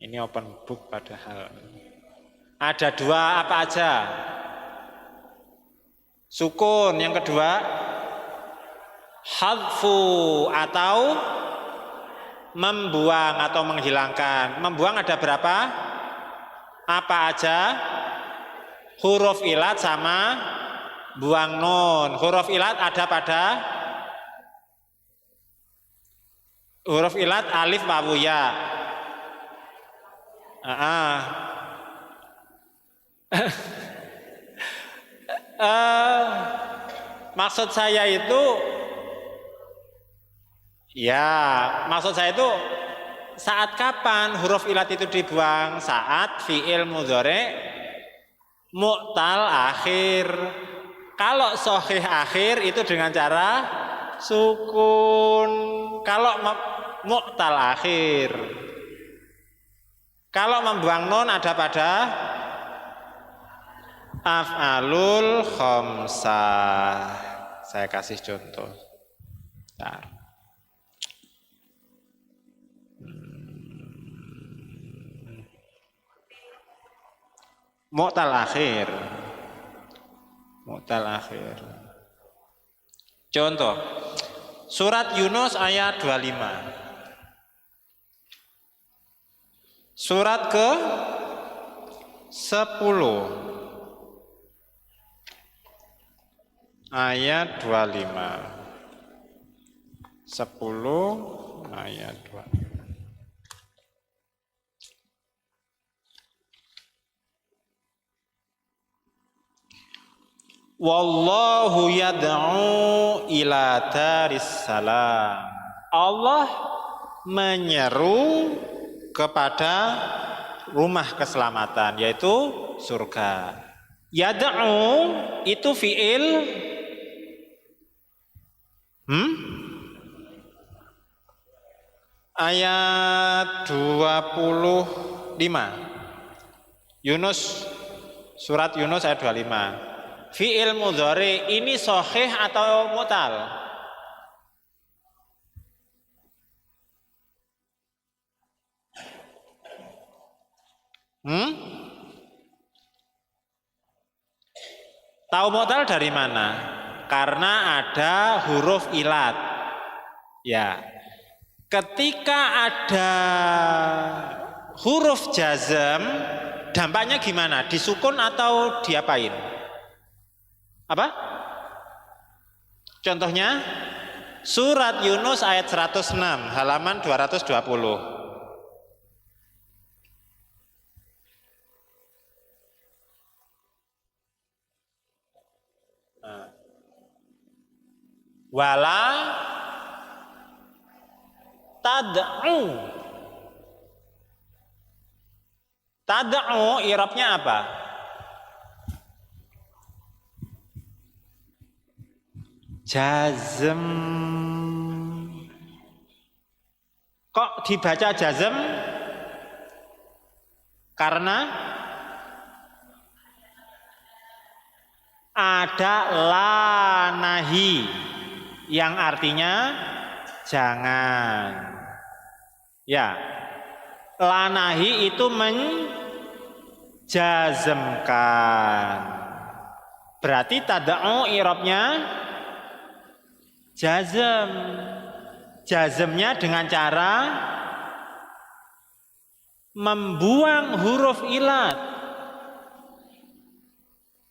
Ini open book padahal. Ada 2 apa aja? Sukun, yang kedua hadfu atau membuang atau menghilangkan. Membuang ada berapa? Apa aja? Huruf ilat sama buang nun. Huruf ilat ada pada huruf ilat alif wawu ya. Maksud saya itu saat kapan huruf ilat itu dibuang? Saat fi'il mudhari mu'tal akhir. Kalau sahih akhir itu dengan cara sukun. Kalau mu'tal akhir. Kalau membuang nun ada pada af'alul khamsah. Saya kasih contoh. Bentar. Mu'tal akhir. Mu'tal akhir. Contoh. Surat Yunus ayat 25. Surat ke 10 ayat 25. 10 ayat 25. Wallahu yad'u ila daris salam. Allah menyeru kepada rumah keselamatan yaitu surga. Yad'u itu fi'il ayat 25 Yunus, surat Yunus ayat 25. Fi'il mudhari ini sahih atau mu'tal? Tahu mu'tal dari mana? Karena ada huruf ilat. Ya. Ketika ada huruf jazm, dampaknya gimana? Disukun atau diapain? Apa? Contohnya surat Yunus ayat 106 halaman 220. Wala tad'u. Tad'u i'rabnya apa? Jazm. Kok dibaca jazm? Karena ada la nahi yang artinya jangan. Ya, la nahi itu menjazmkan. Berarti tad'u i'rabnya jazm. Jazmnya dengan cara membuang huruf ilat.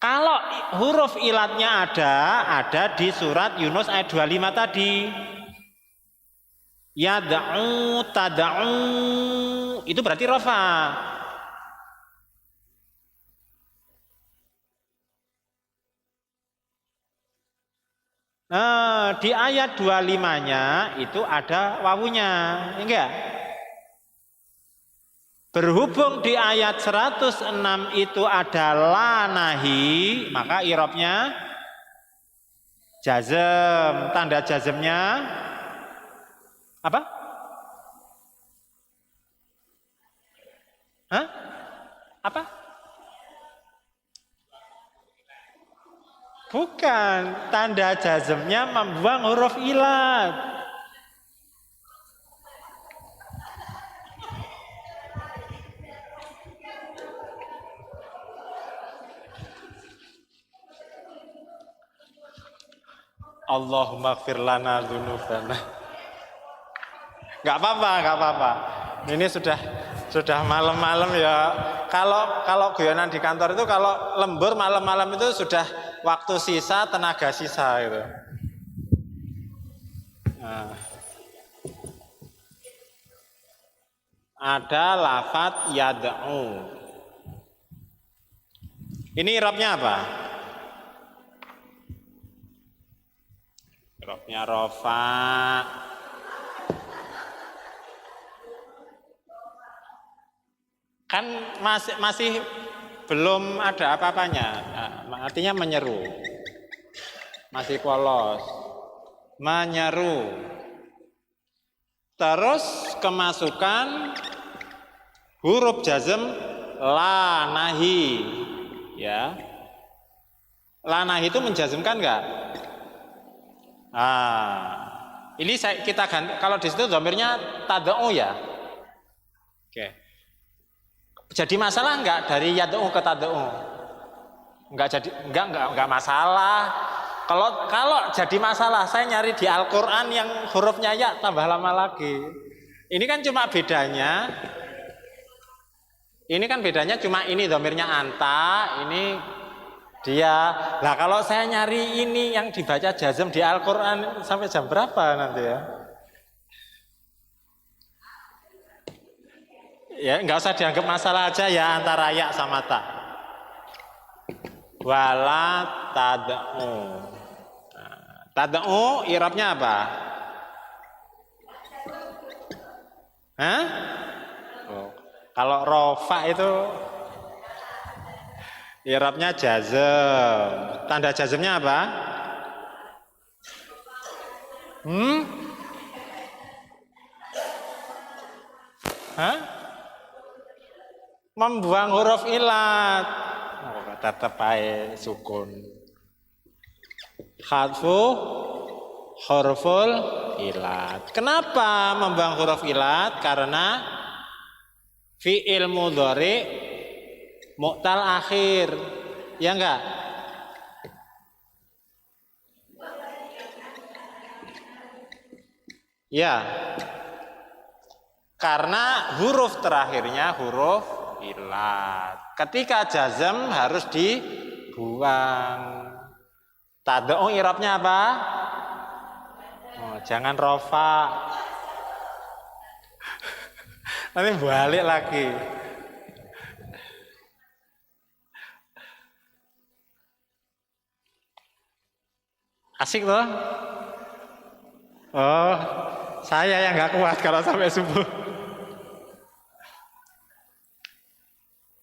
Kalau huruf ilatnya ada di surat Yunus ayat 25 tadi. Yad'u, tad'u, itu berarti rafa. Di ayat 25-nya itu ada wawunya, enggak? Berhubung di ayat 106 itu ada la nahi, maka i'rabnya jazm. Tanda jazmnya apa? Hah? Apa? Bukan, tanda jazmnya membuang huruf ilat. Allahumma gfir lana dzunubana. Enggak apa-apa. Ini sudah malam-malam ya. Kalau guyonan di kantor itu kalau lembur malam-malam itu sudah waktu sisa, tenaga sisa gitu. Nah. Ada lafadz yad'u. Ini i'rabnya apa? I'rabnya rafa. Kan masih belum ada apa-apanya. Nah, artinya menyeru. Masih polos. Menyeru. Terus kemasukan huruf jazm la nahi. Ya. La nahi itu menjazmkan enggak? Ini kita ganti, kalau di situ dhamirnya tad'u ya. Oke. Jadi masalah enggak dari yad'u ke tad'u? Enggak masalah. Kalau jadi masalah, saya nyari di Al-Qur'an yang hurufnya ya tambah lama lagi. Ini kan cuma bedanya. Ini kan bedanya cuma ini dhamirnya anta, ini dia. Lah kalau saya nyari ini yang dibaca jazm di Al-Qur'an sampai jam berapa nanti ya? Ya nggak usah dianggap masalah aja ya antara ya sama ta. Wala tad'u. Tad'u i'rabnya apa? Hah? Oh. Kalau rofa itu i'rabnya jazm. Tanda jazmnya apa? Hah? Membuang huruf ilat. Tetap aja sukun. Hadfu huruful ilat. Kenapa membuang huruf ilat? Karena fi'il mudhari mu'tal akhir. Ya enggak? Ya. Karena huruf terakhirnya huruf ilat. Ketika jazm harus dibuang. Tad'u i'rabnya apa? Jangan rofa. Nanti balik lagi. Asik loh. Oh, saya yang nggak kuat kalau sampai subuh.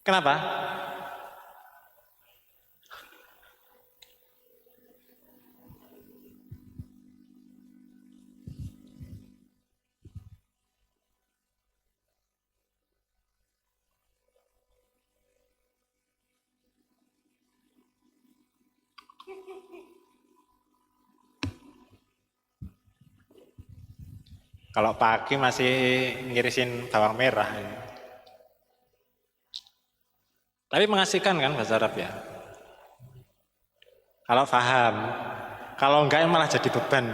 Kenapa? Kalau pagi masih ngirisin bawang merah. Tapi mengasihkan kan bahasa Arab ya. Kalau paham, kalau enggak malah jadi beban.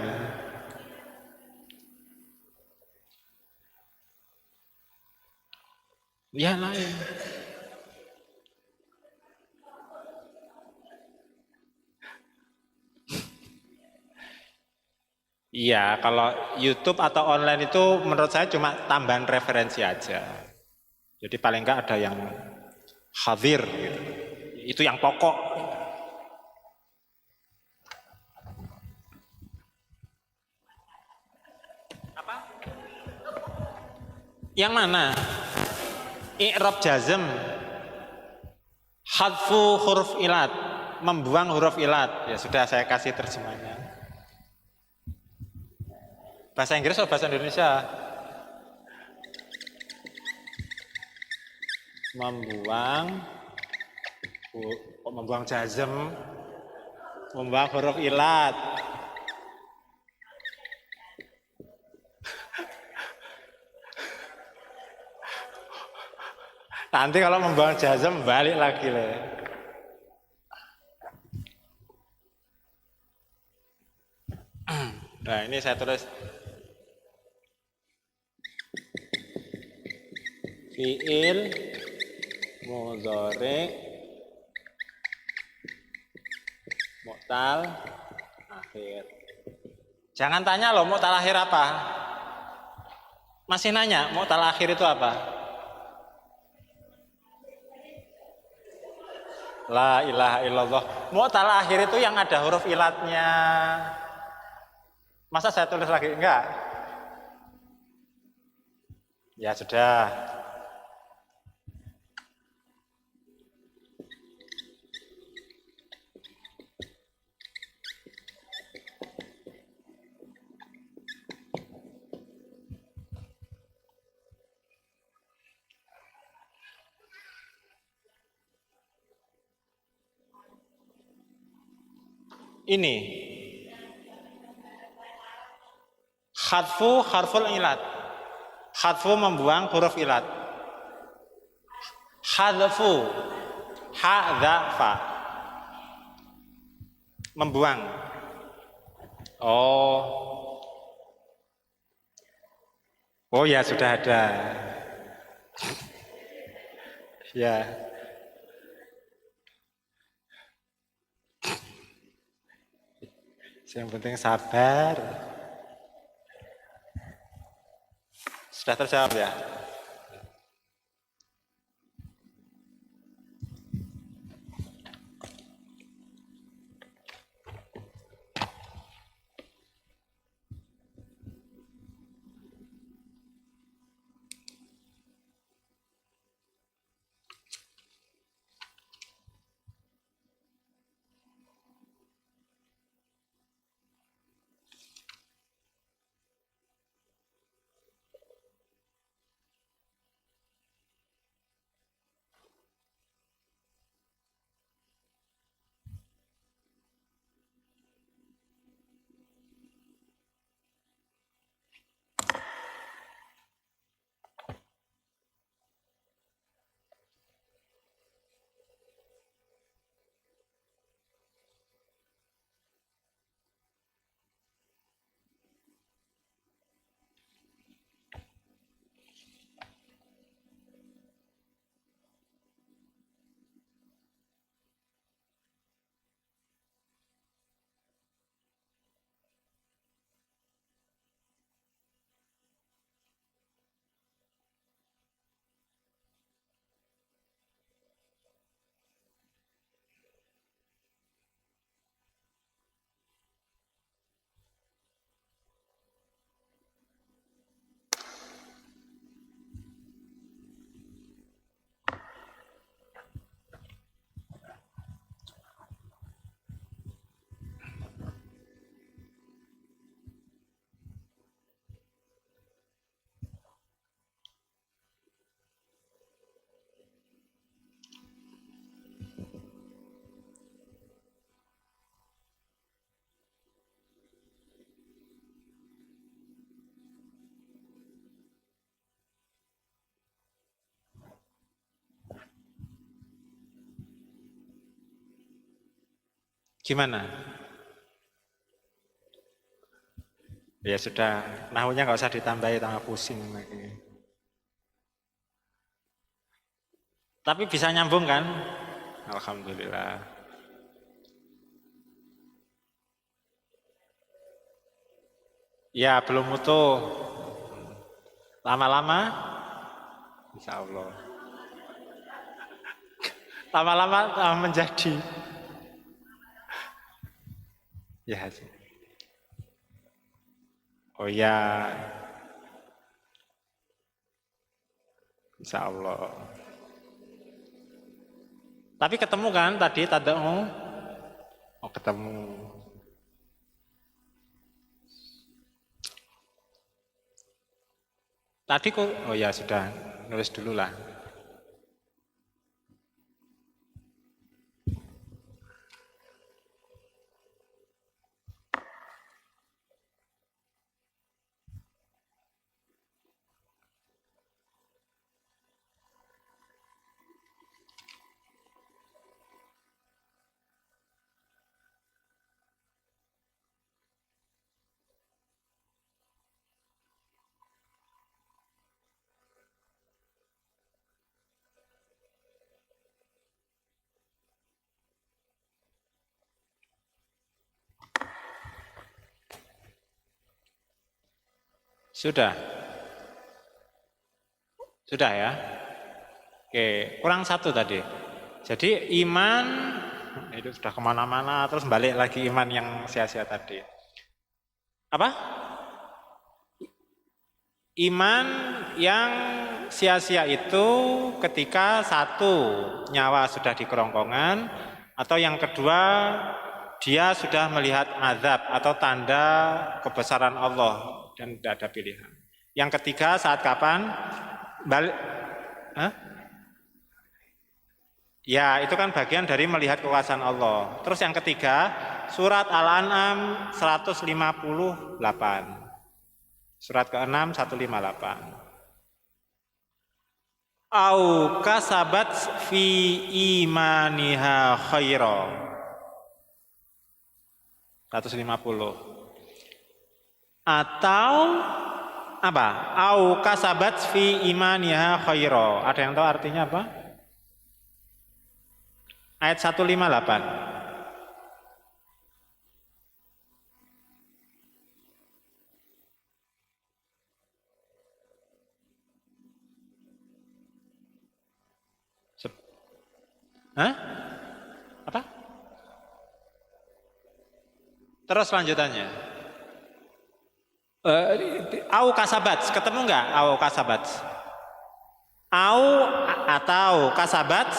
Ya lain. Iya, kalau YouTube atau online itu menurut saya cuma tambahan referensi aja. Jadi paling enggak ada yang hadir gitu. Itu yang pokok. Yang mana? I'rab jazm, hadfu huruf ilat, membuang huruf ilat. Ya sudah saya kasih terjemahnya. Bahasa Inggris atau bahasa Indonesia? Membuang jazm, membuang huruf ilat. Nanti kalau membuang jazm balik lagi lah. Nah ini saya tulis fiil mudhari mu'tal akhir. Jangan tanya loh mu'tal akhir apa. Masih nanya mu'tal akhir itu apa? La ilaha illallah. Mu'tal akhir itu yang ada huruf ilatnya. Masa saya tulis lagi? Enggak. Ya sudah. Ini khadfu harful ilat. Khadfu membuang huruf ilat. Hadfu hadzafa membuang. Oh ya sudah ada. Ya. Yang penting sabar. Sudah terjawab ya? Gimana? Ya sudah, nahunya nggak usah ditambahi, tambah pusing lagi. Tapi bisa nyambung kan? Alhamdulillah. Ya belum utuh. Lama-lama, insya Allah. Lama-lama menjadi. Ya. Oh ya, insya Allah. Tapi ketemu kan tadi tada'u? Oh ketemu. Tadi kok, oh ya sudah, nulis dulu lah. Sudah? Sudah ya? Oke, kurang satu tadi. Jadi iman, itu sudah kemana-mana, terus balik lagi iman yang sia-sia tadi. Apa? Iman yang sia-sia itu ketika satu, nyawa sudah di kerongkongan, atau yang kedua, dia sudah melihat azab atau tanda kebesaran Allah dan tidak ada pilihan. Yang ketiga saat kapan? Balik. Hah? Ya, itu kan bagian dari melihat kekuasaan Allah. Terus yang ketiga, surat Al-An'am 158. Surat ke-6 158. Au kasabat fi imaniha khaira. 150. Atau apa? Au kasabat fi imaniha khaira. Ada yang tahu artinya apa? Ayat 158. Hah? Apa? Terus lanjutannya. Au kasabat, ketemu nggak? Au kasabat. Au atau kasabat.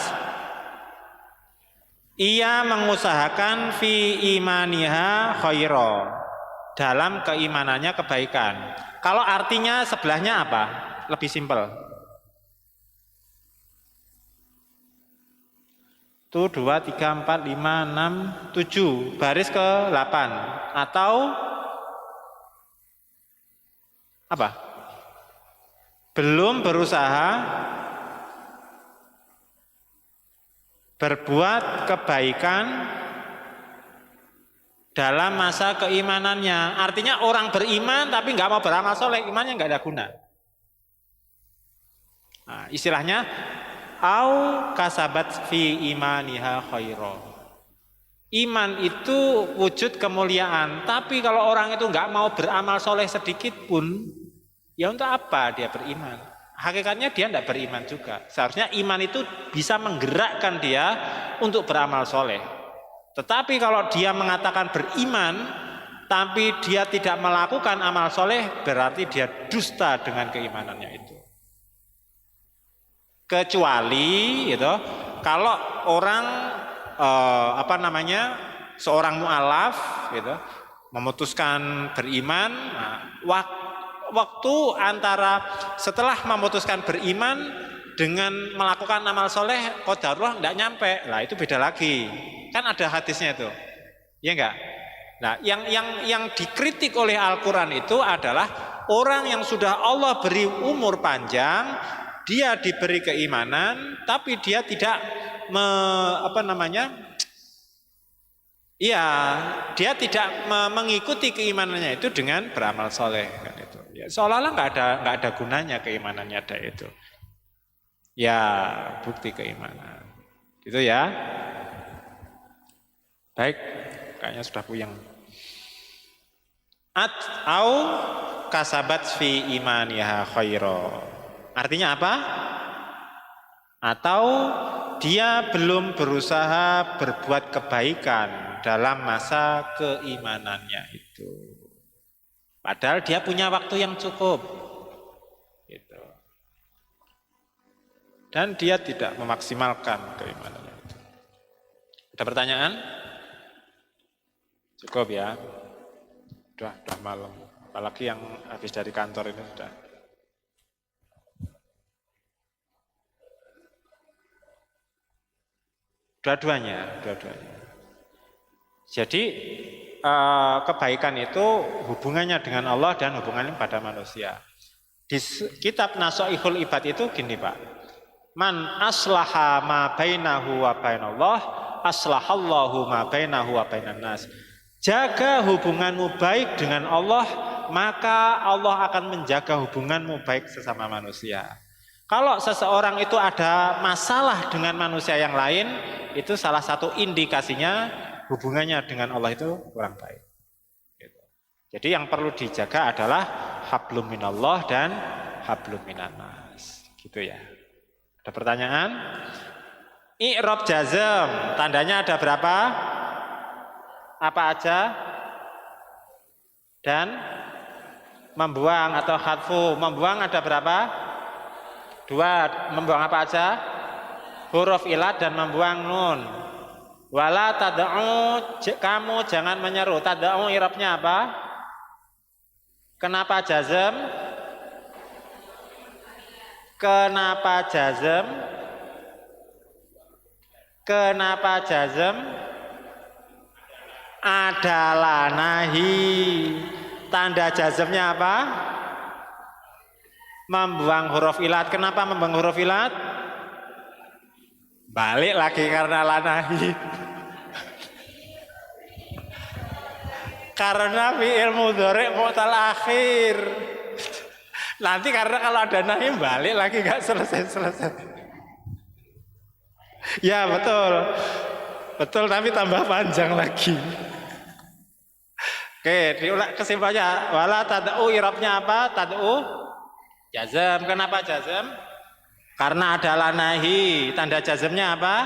Ia mengusahakan fi imaniha khaira, dalam keimanannya kebaikan. Kalau artinya sebelahnya apa? Lebih simpel. Itu 2, 3, 4, 5, 6, 7, baris ke 8. Atau apa? Belum berusaha berbuat kebaikan dalam masa keimanannya. Artinya orang beriman tapi nggak mau beramal soleh, imannya nggak ada guna. Nah, istilahnya au kasabat fi imaniha khaira. Iman itu wujud kemuliaan, tapi kalau orang itu nggak mau beramal soleh sedikit pun, ya untuk apa dia beriman? Hakikatnya dia tidak beriman juga. Seharusnya iman itu bisa menggerakkan dia untuk beramal soleh. Tetapi kalau dia mengatakan beriman, tapi dia tidak melakukan amal soleh, berarti dia dusta dengan keimanannya itu. Kecuali, gitu, kalau orang seorang mu'alaf, gitu, memutuskan beriman, waktu antara setelah memutuskan beriman dengan melakukan amal soleh qadarullah tidak nyampe, lah itu beda lagi. Kan ada hadisnya itu, ya enggak? Nah, yang dikritik oleh Al-Quran itu adalah orang yang sudah Allah beri umur panjang, dia diberi keimanan, tapi dia tidak Iya, dia tidak mengikuti keimanannya itu dengan beramal soleh kan itu. Ya, seolah-olah nggak ada gunanya keimanannya ada itu. Ya, bukti keimanan. Gitu ya. Baik, kayaknya sudah puyeng. Au kasabat fi imaniha khaira. Artinya apa? Atau dia belum berusaha berbuat kebaikan dalam masa keimanannya itu. Padahal dia punya waktu yang cukup. Gitu. Dan dia tidak memaksimalkan keimanannya itu. Ada pertanyaan? Cukup ya. Udah malam. Apalagi yang habis dari kantor ini sudah. Dua-duanya. Jadi kebaikan itu hubungannya dengan Allah dan hubungannya pada manusia. Di kitab Nasoihul Ibad itu gini Pak. Man aslaha ma bainahu wa bainallah, aslahallahu ma bainahu wa bainan nas. Jaga hubunganmu baik dengan Allah, maka Allah akan menjaga hubunganmu baik sesama manusia. Kalau seseorang itu ada masalah dengan manusia yang lain, itu salah satu indikasinya hubungannya dengan Allah itu kurang baik. Gitu. Jadi yang perlu dijaga adalah hablum minallah dan hablum minannas. Gitu ya. Ada pertanyaan? I'rab jazm, tandanya ada berapa? Apa aja? Dan membuang atau khatfu, membuang ada berapa? 2. Membuang apa aja? Huruf ilat dan membuang nun. Wala tad'u, kamu jangan menyeru. Tad'u i'rabnya apa? Kenapa jazm? Kenapa jazm? Kenapa jazm? Adalah nahi. Tanda jazmnya apa? Membuang huruf ilat. Kenapa membuang huruf ilat? Balik lagi karena lanahi. Karena fi'il mudhari' mu'tal akhir. Nanti karena kalau ada nahi balik lagi gak selesai. Ya betul tapi tambah panjang lagi. Oke, diulang kesimpulannya. Wala tad'u i'rabnya apa? Tad'u jazm. Kenapa jazm? Karena ada lanahi. Tanda jazmnya apa?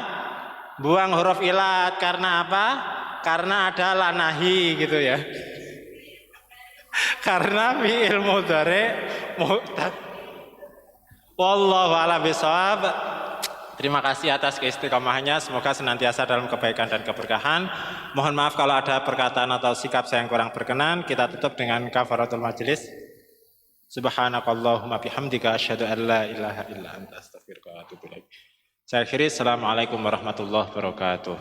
Buang huruf ilat. Karena apa? Karena ada lanahi gitu ya. Karena fi'il mudhari' mu'tal. Wallahu a'lam bishawab. Terima kasih atas keistiqomahannya. Semoga senantiasa dalam kebaikan dan keberkahan. Mohon maaf kalau ada perkataan atau sikap saya yang kurang berkenan. Kita tutup dengan kafaratul majelis. Subhanakallahumma bihamdika asyhadu an la ilaha illa anta astaghfiruka wa atubu ilaik. Saya akhiri, assalamualaikum warahmatullahi wabarakatuh.